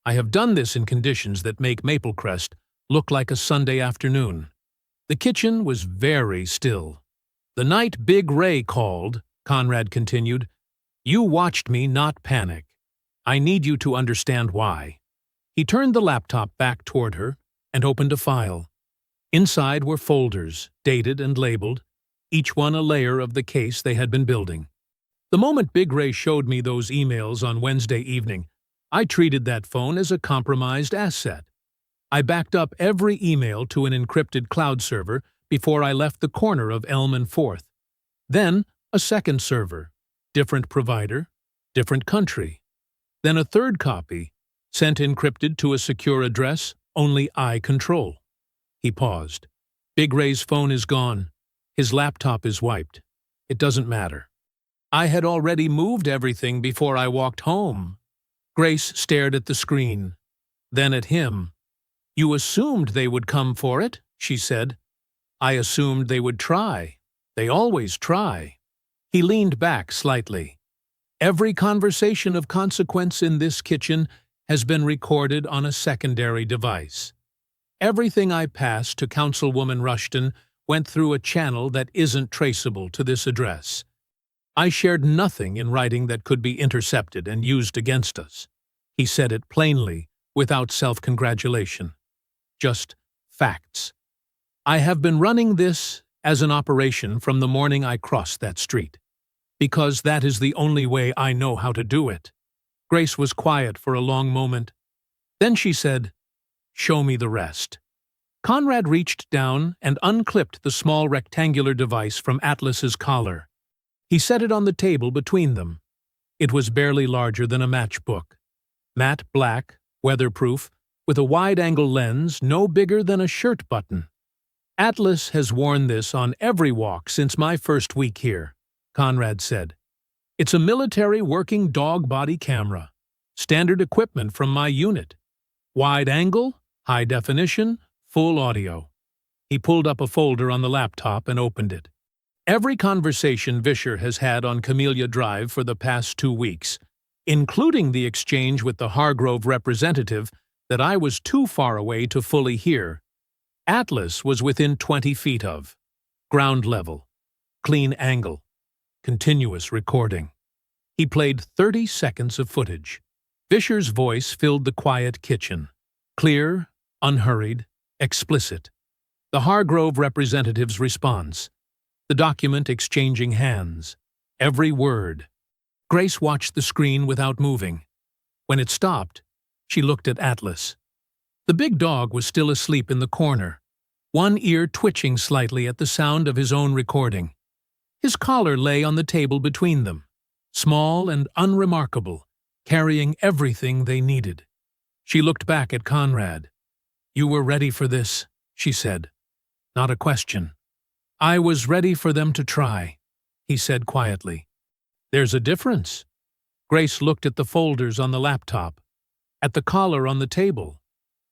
"I have done this in conditions that make Maplecrest look like a Sunday afternoon." The kitchen was very still. "The night Big Ray called," Conrad continued, "you watched me not panic. I need you to understand why." He turned the laptop back toward her and opened a file. Inside were folders, dated and labeled, each one a layer of the case they had been building. "The moment Big Ray showed me those emails on Wednesday evening, I treated that phone as a compromised asset. I backed up every email to an encrypted cloud server before I left the corner of Elm and 4th. Then a second server, different provider, different country. Then a third copy, sent encrypted to a secure address only I control." He paused. "Big Ray's phone is gone. His laptop is wiped. It doesn't matter. I had already moved everything before I walked home." Grace stared at the screen, then at him. "You assumed they would come for it," she said. "I assumed they would try. They always try." He leaned back slightly. "Every conversation of consequence in this kitchen has been recorded on a secondary device. Everything I passed to Councilwoman Rushton went through a channel that isn't traceable to this address. I shared nothing in writing that could be intercepted and used against us." He said it plainly, without self-congratulation. Just facts. "I have been running this as an operation from the morning I crossed that street, because that is the only way I know how to do it." Grace was quiet for a long moment. Then she said, "Show me the rest." Conrad reached down and unclipped the small rectangular device from Atlas's collar. He set it on the table between them. It was barely larger than a matchbook. Matte black, weatherproof, with a wide-angle lens no bigger than a shirt button. "Atlas has worn this on every walk since my first week here," Conrad said. "It's a military working dog body camera. Standard equipment from my unit. Wide angle, high definition, full audio." He pulled up a folder on the laptop and opened it. "Every conversation Vischer has had on Camellia Drive for the past 2 weeks, including the exchange with the Hargrove representative that I was too far away to fully hear, Atlas was within 20 feet of. Ground level. Clean angle. Continuous recording." He played 30 seconds of footage. Vischer's voice filled the quiet kitchen. Clear, unhurried, explicit. The Hargrove representative's response. The document exchanging hands. Every word. Grace watched the screen without moving. When it stopped, she looked at Atlas. The big dog was still asleep in the corner, one ear twitching slightly at the sound of his own recording. His collar lay on the table between them, small and unremarkable, carrying everything they needed. She looked back at Conrad. "You were ready for this," she said. Not a question. "I was ready for them to try," he said quietly. "There's a difference." Grace looked at the folders on the laptop, at the collar on the table,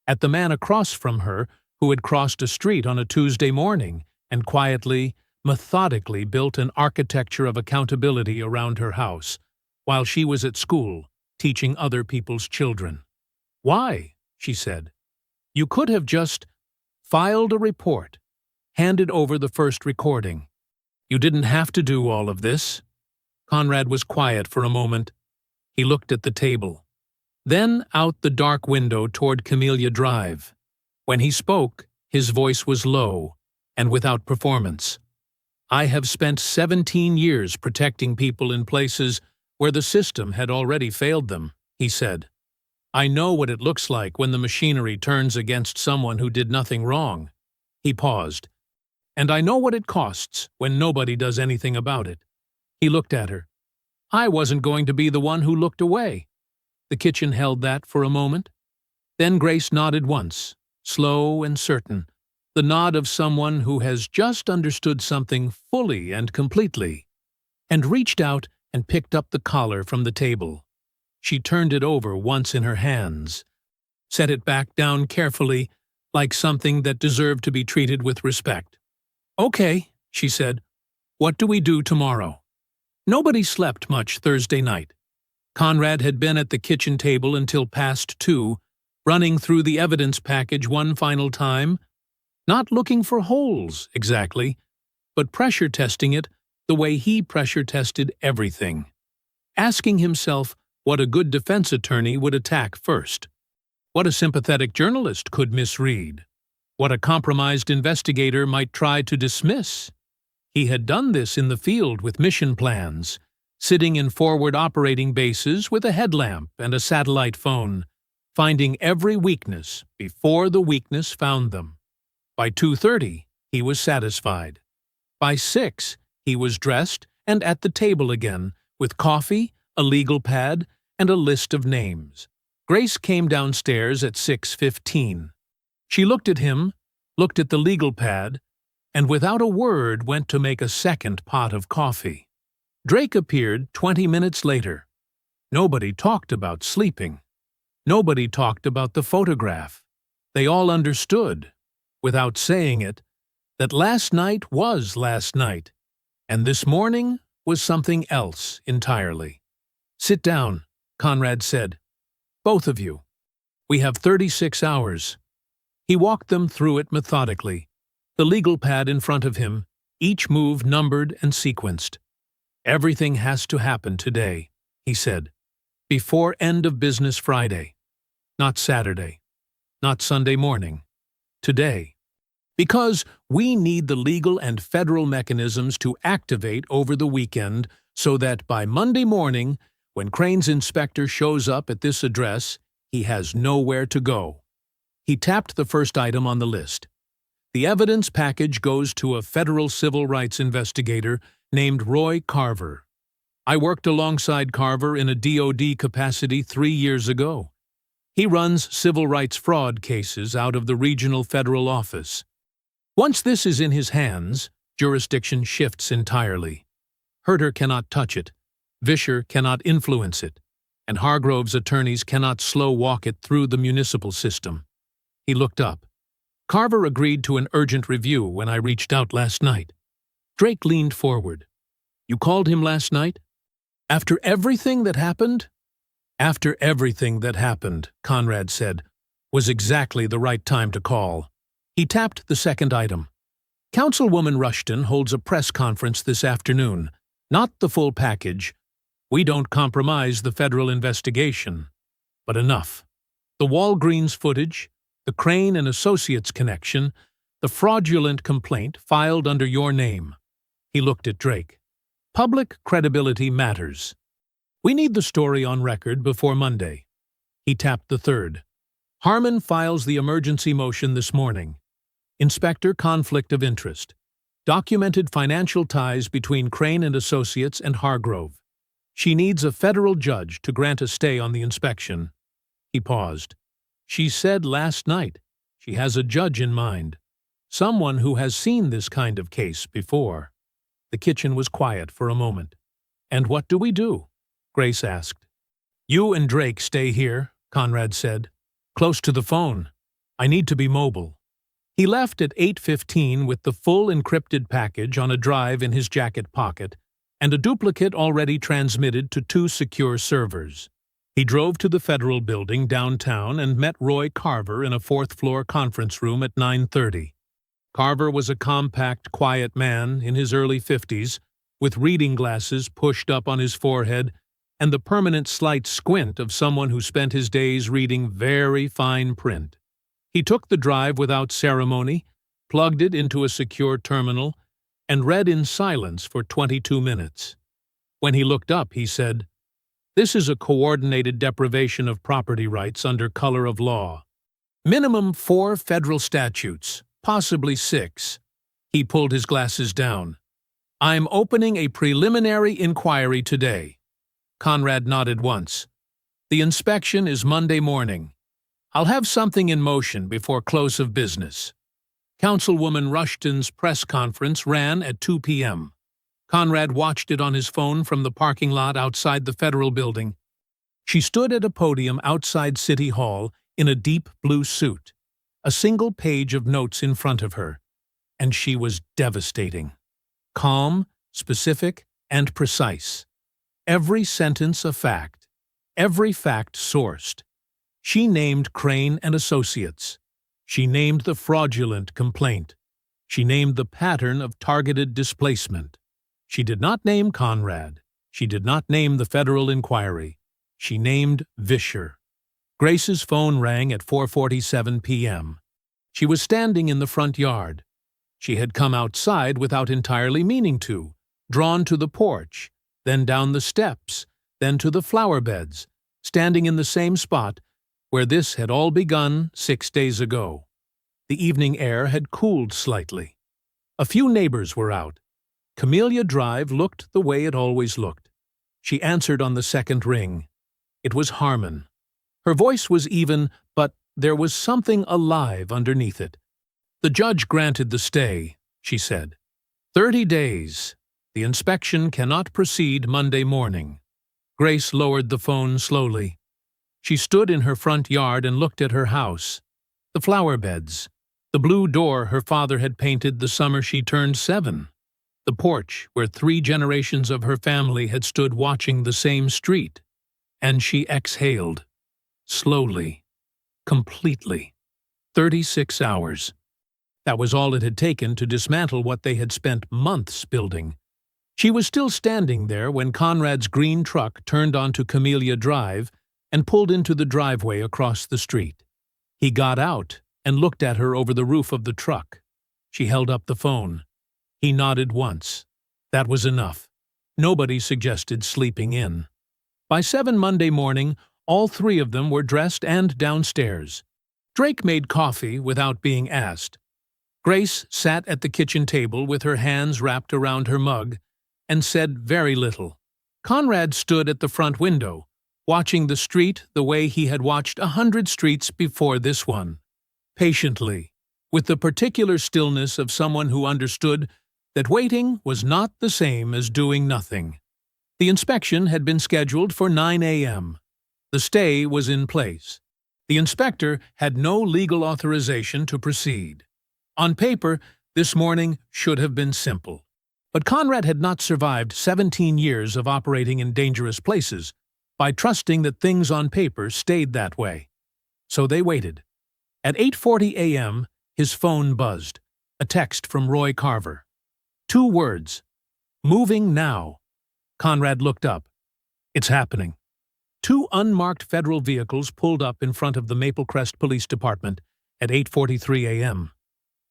at the man across from her who had crossed a street on a Tuesday morning and quietly, methodically built an architecture of accountability around her house, while she was at school, teaching other people's children. "Why?" she said. "You could have just filed a report, handed over the first recording. You didn't have to do all of this." Conrad was quiet for a moment. He looked at the table. Then out the dark window toward Camellia Drive. When he spoke, his voice was low and without performance. "I have spent 17 years protecting people in places where the system had already failed them," he said. "I know what it looks like when the machinery turns against someone who did nothing wrong." He paused. "And I know what it costs when nobody does anything about it." He looked at her. "I wasn't going to be the one who looked away." The kitchen held that for a moment. Then Grace nodded once, slow and certain, the nod of someone who has just understood something fully and completely, and reached out and picked up the collar from the table. She turned it over once in her hands, set it back down carefully, like something that deserved to be treated with respect. "Okay," she said. "What do we do tomorrow?" Nobody slept much Thursday night. Conrad had been at the kitchen table until past 2, running through the evidence package one final time, not looking for holes, exactly, but pressure testing it the way he pressure tested everything, asking himself what a good defense attorney would attack first, what a sympathetic journalist could misread, what a compromised investigator might try to dismiss. He had done this in the field with mission plans, sitting in forward operating bases with a headlamp and a satellite phone, finding every weakness before the weakness found them. By 2:30, he was satisfied. By 6, he was dressed and at the table again, with coffee, a legal pad, and a list of names. Grace came downstairs at 6:15. She looked at him, looked at the legal pad, and without a word went to make a second pot of coffee. Drake appeared 20 minutes later. Nobody talked about sleeping. Nobody talked about the photograph. They all understood, without saying it, that last night was last night, and this morning was something else entirely. "Sit down," Conrad said. "Both of you. We have 36 hours. He walked them through it methodically, the legal pad in front of him, each move numbered and sequenced. "Everything has to happen today," he said, "before end of business Friday. Not Saturday. Not Sunday morning. Today. Because we need the legal and federal mechanisms to activate over the weekend so that by Monday morning, when Crane's inspector shows up at this address, he has nowhere to go." He tapped the first item on the list. The evidence package goes to a federal civil rights investigator named Roy Carver. I worked alongside Carver in a DOD capacity 3 years ago. He runs civil rights fraud cases out of the regional federal office. Once this is in his hands, jurisdiction shifts entirely. Herter cannot touch it, Vischer cannot influence it, and Hargrove's attorneys cannot slow-walk it through the municipal system. He looked up. Carver agreed to an urgent review when I reached out last night. Drake leaned forward. You called him last night? After everything that happened? After everything that happened, Conrad said, was exactly the right time to call. He tapped the second item. Councilwoman Rushton holds a press conference this afternoon. Not the full package. We don't compromise the federal investigation. But enough. The Walgreens footage, the Crane and Associates connection, the fraudulent complaint filed under your name. He looked at Drake. Public credibility matters. We need the story on record before Monday. He tapped the third. Harmon files the emergency motion this morning. Inspector conflict of interest. Documented financial ties between Crane and Associates and Hargrove. She needs a federal judge to grant a stay on the inspection. He paused. She said last night she has a judge in mind. Someone who has seen this kind of case before. The kitchen was quiet for a moment. And what do we do? Grace asked. You and Drake stay here, Conrad said. Close to the phone. I need to be mobile. He left at 8:15 with the full encrypted package on a drive in his jacket pocket and a duplicate already transmitted to 2 secure servers. He drove to the federal building downtown and met Roy Carver in a 4th-floor conference room at 9:30. Carver was a compact, quiet man in his early 50s, with reading glasses pushed up on his forehead and the permanent slight squint of someone who spent his days reading very fine print. He took the drive without ceremony, plugged it into a secure terminal, and read in silence for 22 minutes. When he looked up, he said, This is a coordinated deprivation of property rights under color of law. Minimum 4 federal statutes, possibly 6. He pulled his glasses down. I'm opening a preliminary inquiry today. Conrad nodded once. The inspection is Monday morning. I'll have something in motion before close of business. Councilwoman Rushton's press conference ran at 2 p.m. Conrad watched it on his phone from the parking lot outside the federal building. She stood at a podium outside City Hall in a deep blue suit, a single page of notes in front of her, and she was devastating. Calm, specific, and precise. Every sentence a fact, every fact sourced. She named Crane and Associates. She named the fraudulent complaint. She named the pattern of targeted displacement. She did not name Conrad. She did not name the federal inquiry. She named Vischer. Grace's phone rang at 4:47 p.m. She was standing in the front yard. She had come outside without entirely meaning to, drawn to the porch, then down the steps, then to the flower beds, standing in the same spot where this had all begun 6 days ago. The evening air had cooled slightly. A few neighbors were out. Camellia Drive looked the way it always looked. She answered on the second ring. It was Harmon. Her voice was even, but there was something alive underneath it. The judge granted the stay, she said. 30 days. The inspection cannot proceed Monday morning. Grace lowered the phone slowly. She stood in her front yard and looked at her house. The flower beds. The blue door her father had painted the summer she turned 7. The porch where 3 generations of her family had stood watching the same street. And she exhaled. Slowly. Completely. 36 hours. That was all it had taken to dismantle what they had spent months building. She was still standing there when Conrad's green truck turned onto Camellia Drive and pulled into the driveway across the street. He got out and looked at her over the roof of the truck. She held up the phone. He nodded once. That was enough. Nobody suggested sleeping in. By 7 Monday morning, all 3 of them were dressed and downstairs. Drake made coffee without being asked. Grace sat at the kitchen table with her hands wrapped around her mug and said very little. Conrad stood at the front window, watching the street the way he had watched 100 streets before this one. Patiently, with the particular stillness of someone who understood that waiting was not the same as doing nothing. The inspection had been scheduled for 9 a.m. The stay was in place. The inspector had no legal authorization to proceed. On paper, this morning should have been simple. But Conrad had not survived 17 years of operating in dangerous places by trusting that things on paper stayed that way. So they waited. At 8:40 a.m., his phone buzzed. A text from Roy Carver. 2 words. Moving now. Conrad looked up. It's happening. 2 unmarked federal vehicles pulled up in front of the Maple Crest Police Department at 8:43 a.m.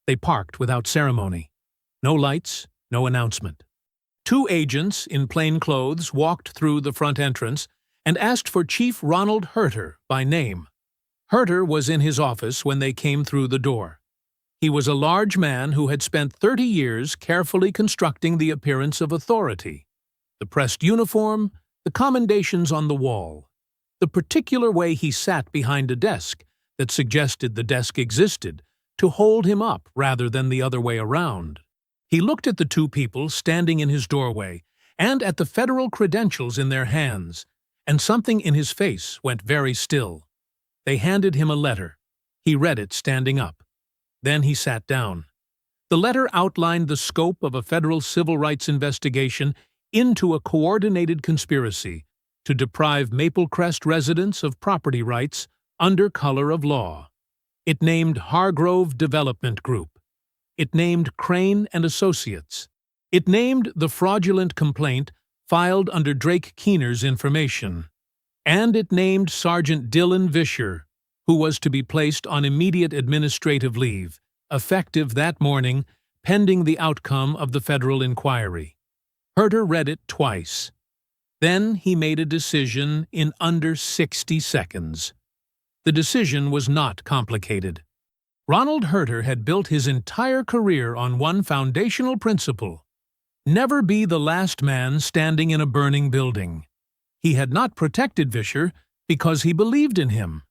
They parked without ceremony. No lights, no announcement. 2 agents in plain clothes walked through the front entrance and asked for Chief Ronald Herter by name. Herter was in his office when they came through the door. He was a large man who had spent 30 years carefully constructing the appearance of authority. The pressed uniform, the commendations on the wall, the particular way he sat behind a desk that suggested the desk existed to hold him up rather than the other way around. He looked at the 2 people standing in his doorway and at the federal credentials in their hands, and something in his face went very still. They handed him a letter. He read it standing up. Then he sat down. The letter outlined the scope of a federal civil rights investigation into a coordinated conspiracy to deprive Maple Crest residents of property rights under color of law. It named Hargrove Development Group. It named Crane and Associates. It named the fraudulent complaint filed under Drake Keener's information. And it named Sergeant Dylan Vischer, who was to be placed on immediate administrative leave, effective that morning, pending the outcome of the federal inquiry. Herter read it twice. Then he made a decision in under 60 seconds. The decision was not complicated. Ronald Herter had built his entire career on one foundational principle: never be the last man standing in a burning building. He had not protected Vischer because he believed in him.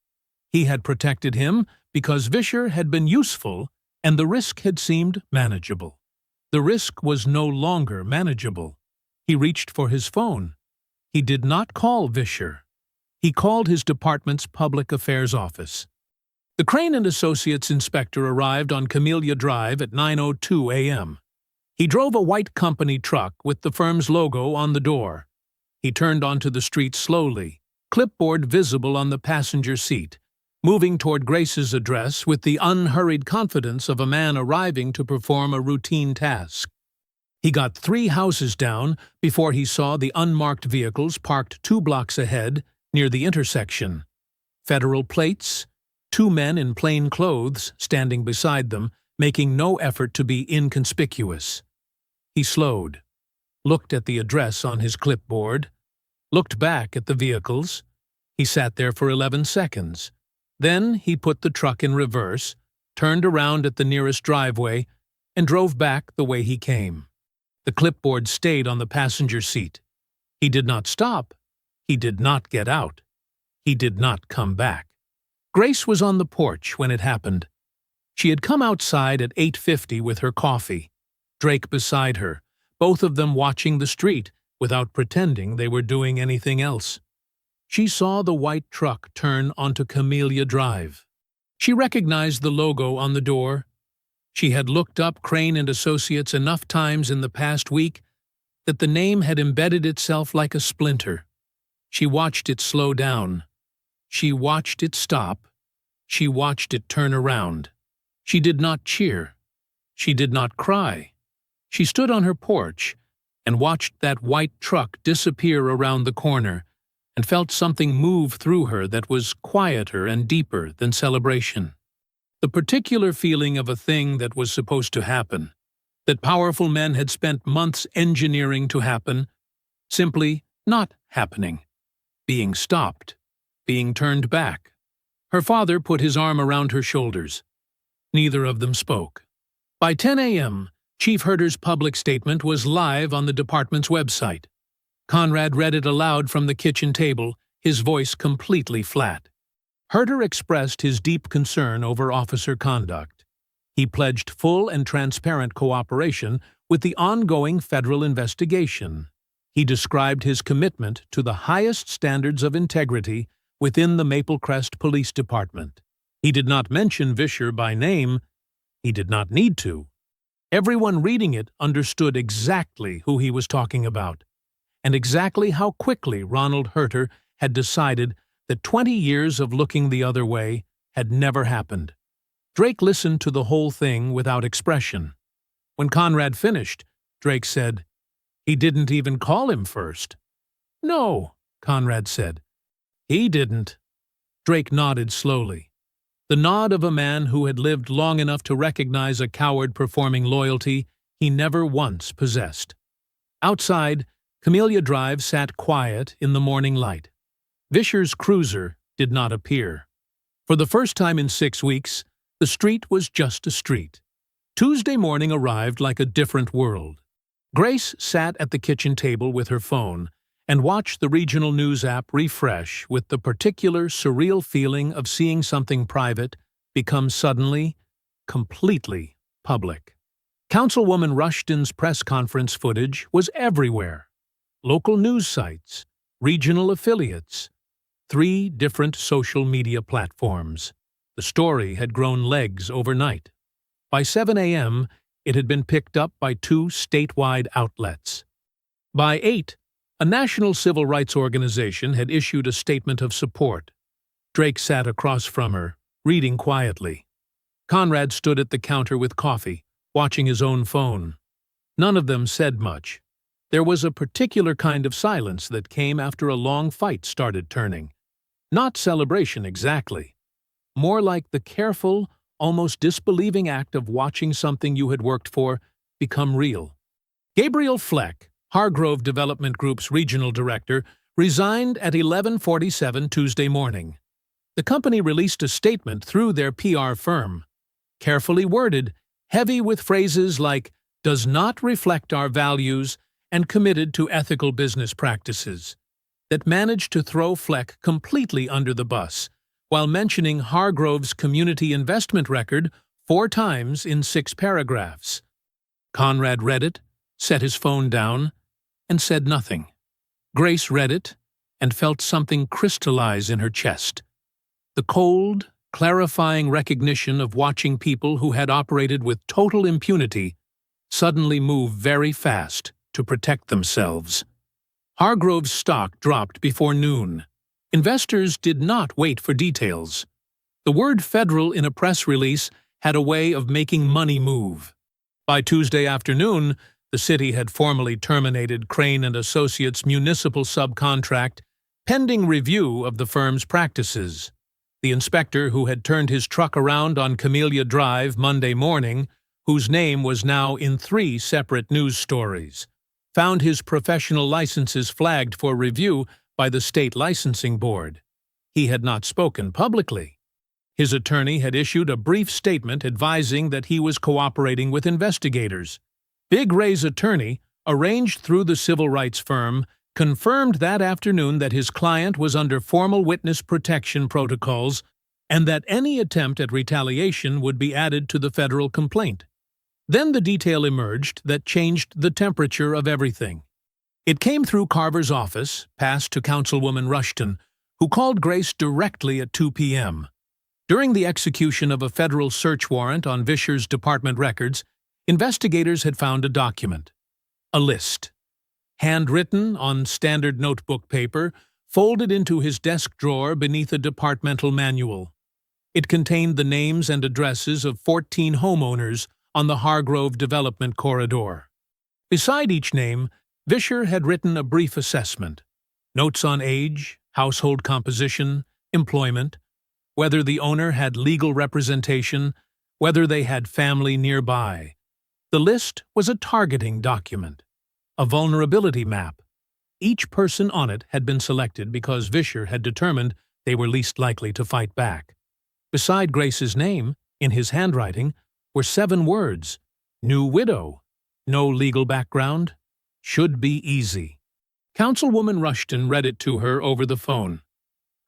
He had protected him because Vischer had been useful and the risk had seemed manageable. The risk was no longer manageable. He reached for his phone. He did not call Vischer. He called his department's public affairs office. The Crane and Associates inspector arrived on Camellia Drive at 9:02 a.m. He drove a white company truck with the firm's logo on the door. He turned onto the street slowly, clipboard visible on the passenger seat, moving toward Grace's address with the unhurried confidence of a man arriving to perform a routine task. He got 3 houses down before he saw the unmarked vehicles parked 2 blocks ahead, near the intersection. Federal plates, 2 men in plain clothes standing beside them, making no effort to be inconspicuous. He slowed, looked at the address on his clipboard, looked back at the vehicles. He sat there for 11 seconds. Then he put the truck in reverse, turned around at the nearest driveway, and drove back the way he came. The clipboard stayed on the passenger seat. He did not stop. He did not get out. He did not come back. Grace was on the porch when it happened. She had come outside at 8:50 with her coffee, Drake beside her, both of them watching the street without pretending they were doing anything else. She saw the white truck turn onto Camellia Drive. She recognized the logo on the door. She had looked up Crane and Associates enough times in the past week that the name had embedded itself like a splinter. She watched it slow down. She watched it stop. She watched it turn around. She did not cheer. She did not cry. She stood on her porch and watched that white truck disappear around the corner and felt something move through her that was quieter and deeper than celebration. The particular feeling of a thing that was supposed to happen, that powerful men had spent months engineering to happen, simply not happening, being stopped, being turned back. Her father put his arm around her shoulders. Neither of them spoke. By 10 a.m., Chief Herter's public statement was live on the department's website. Conrad read it aloud from the kitchen table, his voice completely flat. Herter expressed his deep concern over officer conduct. He pledged full and transparent cooperation with the ongoing federal investigation. He described his commitment to the highest standards of integrity within the Maple Crest Police Department. He did not mention Vischer by name. He did not need to. Everyone reading it understood exactly who he was talking about, and exactly how quickly Ronald Herter had decided that 20 years of looking the other way had never happened. Drake listened to the whole thing without expression. When Conrad finished, Drake said, "He didn't even call him first." "No," Conrad said. "He didn't." Drake nodded slowly. The nod of a man who had lived long enough to recognize a coward performing loyalty he never once possessed. Outside, Camellia Drive sat quiet in the morning light. Vischer's cruiser did not appear. For the first time in 6 weeks, the street was just a street. Tuesday morning arrived like a different world. Grace sat at the kitchen table with her phone and watched the regional news app refresh with the particular surreal feeling of seeing something private become suddenly, completely public. Councilwoman Rushton's press conference footage was everywhere. Local news sites, regional affiliates, 3 different social media platforms. The story had grown legs overnight. By 7 a.m., it had been picked up by 2 statewide outlets. By 8, a national civil rights organization had issued a statement of support. Drake sat across from her, reading quietly. Conrad stood at the counter with coffee, watching his own phone. None of them said much. There was a particular kind of silence that came after a long fight started turning. Not celebration exactly. More like the careful, almost disbelieving act of watching something you had worked for become real. Gabriel Fleck, Hargrove Development Group's regional director, resigned at 11:47 Tuesday morning. The company released a statement through their PR firm. Carefully worded, heavy with phrases like, "does not reflect our values," and "committed to ethical business practices," that managed to throw Fleck completely under the bus, while mentioning Hargrove's community investment record 4 times in 6 paragraphs. Conrad read it, set his phone down, and said nothing. Grace read it and felt something crystallize in her chest. The cold, clarifying recognition of watching people who had operated with total impunity suddenly move very fast to protect themselves. Hargrove's stock dropped before noon. Investors did not wait for details. The word federal in a press release had a way of making money move. By Tuesday afternoon, the city had formally terminated Crane & Associates' municipal subcontract, pending review of the firm's practices. The inspector who had turned his truck around on Camellia Drive Monday morning, whose name was now in 3 separate news stories, found his professional licenses flagged for review by the state licensing board. He had not spoken publicly. His attorney had issued a brief statement advising that he was cooperating with investigators. Big Ray's attorney, arranged through the civil rights firm, confirmed that afternoon that his client was under formal witness protection protocols and that any attempt at retaliation would be added to the federal complaint. Then the detail emerged that changed the temperature of everything. It came through Carver's office, passed to Councilwoman Rushton, who called Grace directly at 2 p.m. During the execution of a federal search warrant on Vischer's department records, investigators had found a document. A list. Handwritten on standard notebook paper, folded into his desk drawer beneath a departmental manual. It contained the names and addresses of 14 homeowners on the Hargrove Development Corridor. Beside each name, Vischer had written a brief assessment. Notes on age, household composition, employment, whether the owner had legal representation, whether they had family nearby. The list was a targeting document, a vulnerability map. Each person on it had been selected because Vischer had determined they were least likely to fight back. Beside Grace's name, in his handwriting, were 7 words, New widow. No legal background. Should be easy. Councilwoman Rushton read it to her over the phone.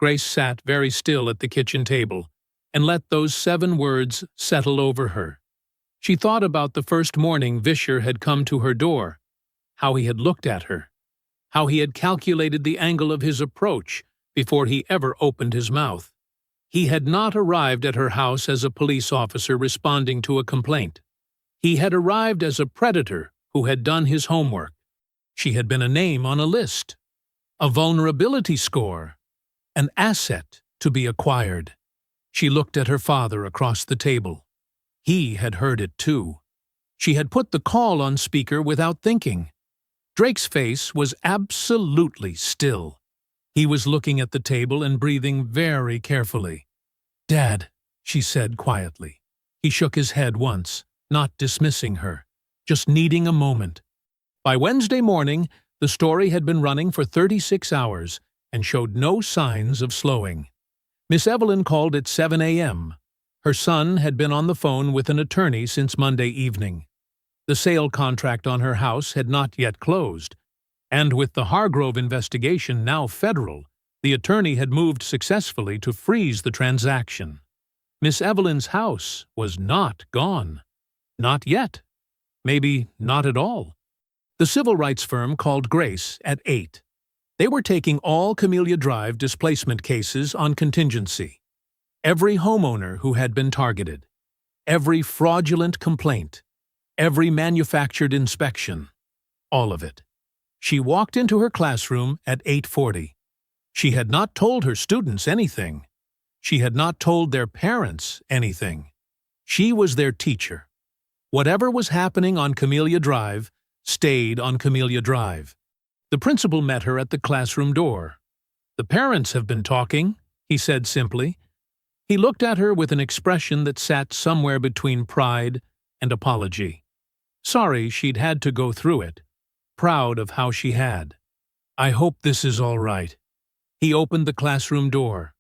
Grace sat very still at the kitchen table and let those 7 words settle over her. She thought about the first morning Vischer had come to her door, how he had looked at her, how he had calculated the angle of his approach before he ever opened his mouth. He had not arrived at her house as a police officer responding to a complaint. He had arrived as a predator who had done his homework. She had been a name on a list, a vulnerability score, an asset to be acquired. She looked at her father across the table. He had heard it too. She had put the call on speaker without thinking. Drake's face was absolutely still. He was looking at the table and breathing very carefully. "Dad," she said quietly. He shook his head once, not dismissing her, just needing a moment. By Wednesday morning, the story had been running for 36 hours and showed no signs of slowing. Miss Evelyn called at 7 a.m. Her son had been on the phone with an attorney since Monday evening. The sale contract on her house had not yet closed, and with the Hargrove investigation now federal, the attorney had moved successfully to freeze the transaction. Miss Evelyn's house was not gone. Not yet. Maybe not at all. The civil rights firm called Grace at 8. They were taking all Camellia Drive displacement cases on contingency. Every homeowner who had been targeted. Every fraudulent complaint. Every manufactured inspection. All of it. She walked into her classroom at 8:40. She had not told her students anything. She had not told their parents anything. She was their teacher. Whatever was happening on Camellia Drive stayed on Camellia Drive. The principal met her at the classroom door. "The parents have been talking," he said simply. He looked at her with an expression that sat somewhere between pride and apology. Sorry she'd had to go through it. Proud of how she had. "I hope this is all right." He opened the classroom door.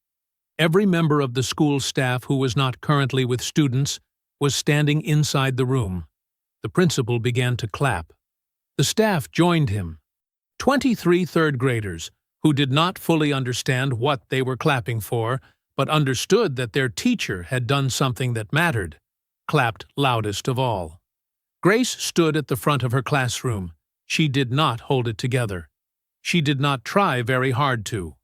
Every member of the school staff who was not currently with students was standing inside the room. The principal began to clap. The staff joined him. 23 third graders, who did not fully understand what they were clapping for, but understood that their teacher had done something that mattered, clapped loudest of all. Grace stood at the front of her classroom. She did not hold it together. She did not try very hard to.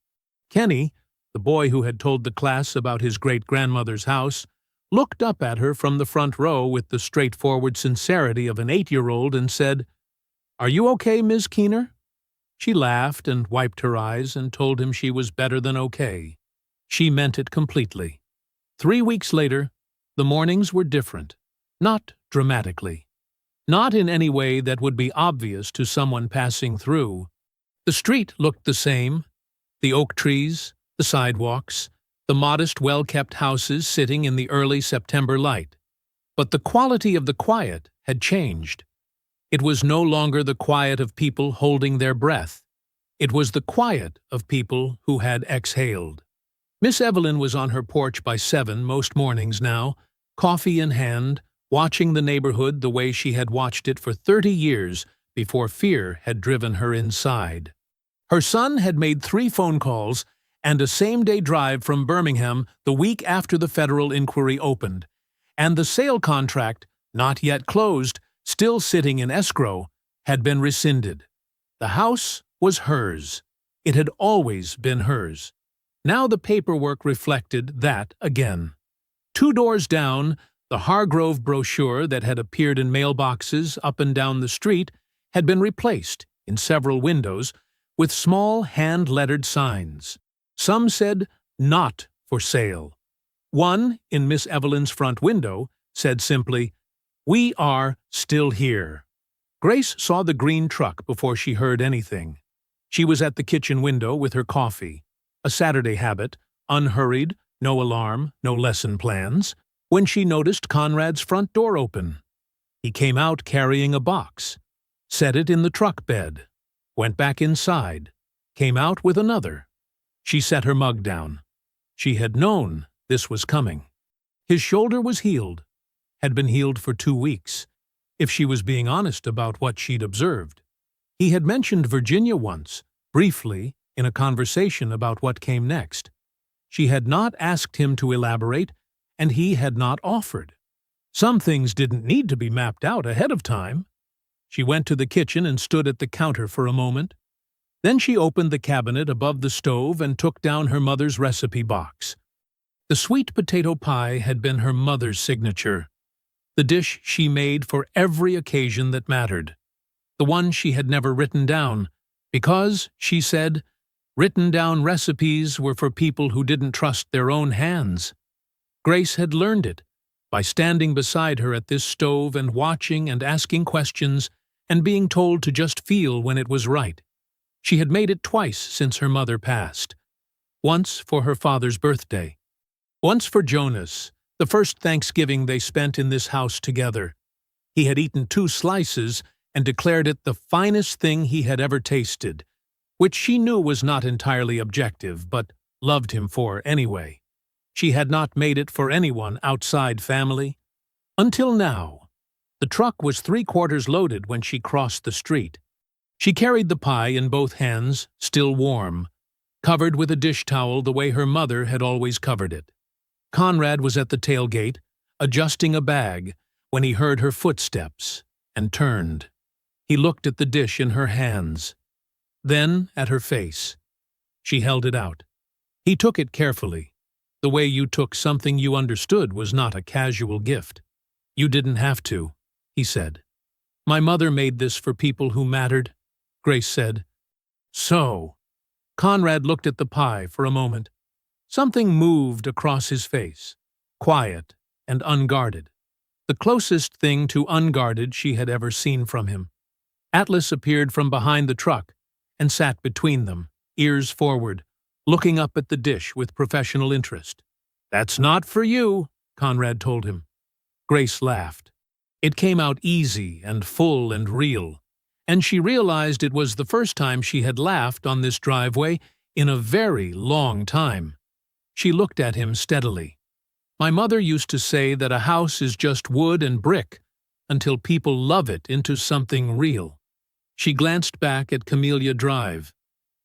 Kenny, the boy who had told the class about his great-grandmother's house, looked up at her from the front row with the straightforward sincerity of an 8-year-old and said, "Are you okay, Ms. Keener?" She laughed and wiped her eyes and told him she was better than okay. She meant it completely. 3 weeks later, the mornings were different. Not dramatically. Not in any way that would be obvious to someone passing through. The street looked the same. The oak trees, the sidewalks, the modest, well-kept houses sitting in the early September light. But the quality of the quiet had changed. It was no longer the quiet of people holding their breath. It was the quiet of people who had exhaled. Miss Evelyn was on her porch by 7 most mornings now, coffee in hand, watching the neighborhood the way she had watched it for 30 years before fear had driven her inside. Her son had made 3 phone calls and a same-day drive from Birmingham the week after the federal inquiry opened, and the sale contract, not yet closed, still sitting in escrow, had been rescinded. The house was hers. It had always been hers. Now the paperwork reflected that again. 2 doors down, the Hargrove brochure that had appeared in mailboxes up and down the street had been replaced, in several windows, with small hand-lettered signs. Some said, "Not for sale." One, in Miss Evelyn's front window, said simply, "We are still here." Grace saw the green truck before she heard anything. She was at the kitchen window with her coffee, a Saturday habit, unhurried, no alarm, no lesson plans, when she noticed Conrad's front door open. He came out carrying a box, set it in the truck bed, went back inside, came out with another. She set her mug down. She had known this was coming. His shoulder was healed, had been healed for 2 weeks. if she was being honest about what she'd observed. He had mentioned Virginia once, briefly, in a conversation about what came next. She had not asked him to elaborate, and he had not offered. Some things didn't need to be mapped out ahead of time. She went to the kitchen and stood at the counter for a moment. Then she opened the cabinet above the stove and took down her mother's recipe box. The sweet potato pie had been her mother's signature, the dish she made for every occasion that mattered, the one she had never written down, because, she said, written-down recipes were for people who didn't trust their own hands. Grace had learned it by standing beside her at this stove and watching and asking questions and being told to just feel when it was right. She had made it twice since her mother passed. Once for her father's birthday. Once for Jonas, the first Thanksgiving they spent in this house together. He had eaten 2 slices and declared it the finest thing he had ever tasted, which she knew was not entirely objective, but loved him for anyway. She had not made it for anyone outside family. Until now. The truck was 3/4 loaded when she crossed the street. She carried the pie in both hands, still warm, covered with a dish towel the way her mother had always covered it. Conrad was at the tailgate, adjusting a bag, when he heard her footsteps, and turned. He looked at the dish in her hands, then at her face. She held it out. He took it carefully, the way you took something you understood was not a casual gift. "You didn't have to," he said. "My mother made this for people who mattered," Grace said. "So." Conrad looked at the pie for a moment. Something moved across his face, quiet and unguarded, the closest thing to unguarded she had ever seen from him. Atlas appeared from behind the truck and sat between them, ears forward, looking up at the dish with professional interest. "That's not for you," Conrad told him. Grace laughed. It came out easy and full and real, and she realized it was the first time she had laughed on this driveway in a very long time. She looked at him steadily. "My mother used to say that a house is just wood and brick until people love it into something real." She glanced back at Camellia Drive,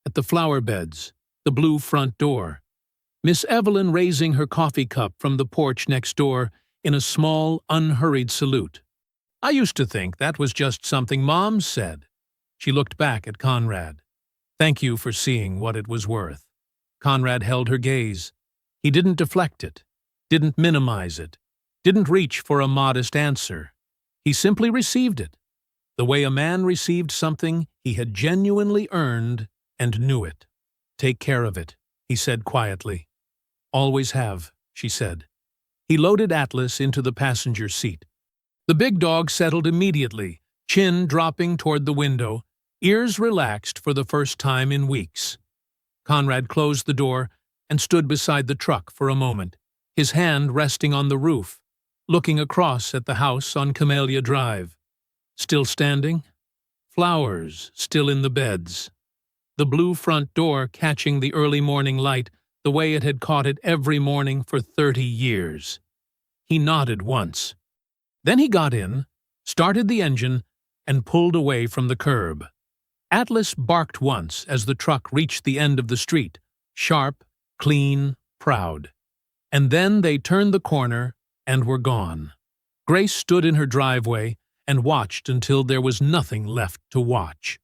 at the flower beds, the blue front door, Miss Evelyn raising her coffee cup from the porch next door in a small, unhurried salute. "I used to think that was just something Moms said." She looked back at Conrad. "Thank you for seeing what it was worth." Conrad held her gaze. He didn't deflect it, didn't minimize it, didn't reach for a modest answer. He simply received it, the way a man received something he had genuinely earned and knew it. "Take care of it," he said quietly. "Always have," she said. He loaded Atlas into the passenger seat. The big dog settled immediately, chin dropping toward the window, ears relaxed for the first time in weeks. Conrad closed the door and stood beside the truck for a moment, his hand resting on the roof, looking across at the house on Camellia Drive. Still standing? Flowers still in the beds. The blue front door catching the early morning light the way it had caught it every morning for 30 years. He nodded once. Then he got in, started the engine, and pulled away from the curb. Atlas barked once as the truck reached the end of the street, sharp, clean, proud. And then they turned the corner and were gone. Grace stood in her driveway and watched until there was nothing left to watch.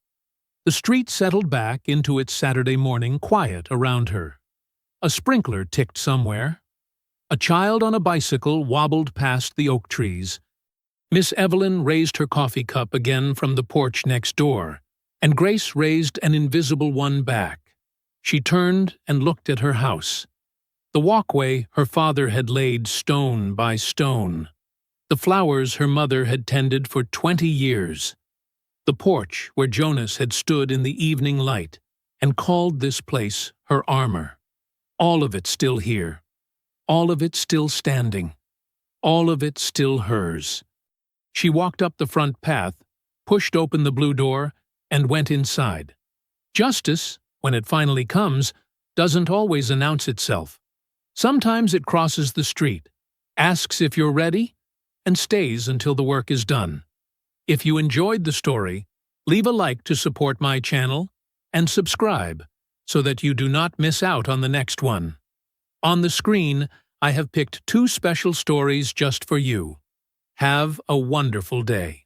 The street settled back into its Saturday morning quiet around her. A sprinkler ticked somewhere. A child on a bicycle wobbled past the oak trees. Miss Evelyn raised her coffee cup again from the porch next door, and Grace raised an invisible one back. She turned and looked at her house. The walkway her father had laid stone by stone. The flowers her mother had tended for 20 years. The porch where Jonas had stood in the evening light and called this place her armor. All of it still here. All of it still standing. All of it still hers. She walked up the front path, pushed open the blue door, and went inside. Justice, when it finally comes, doesn't always announce itself. Sometimes it crosses the street, asks if you're ready, and stays until the work is done. If you enjoyed the story, leave a like to support my channel and subscribe so that you do not miss out on the next one. On the screen, I have picked 2 special stories just for you. Have a wonderful day.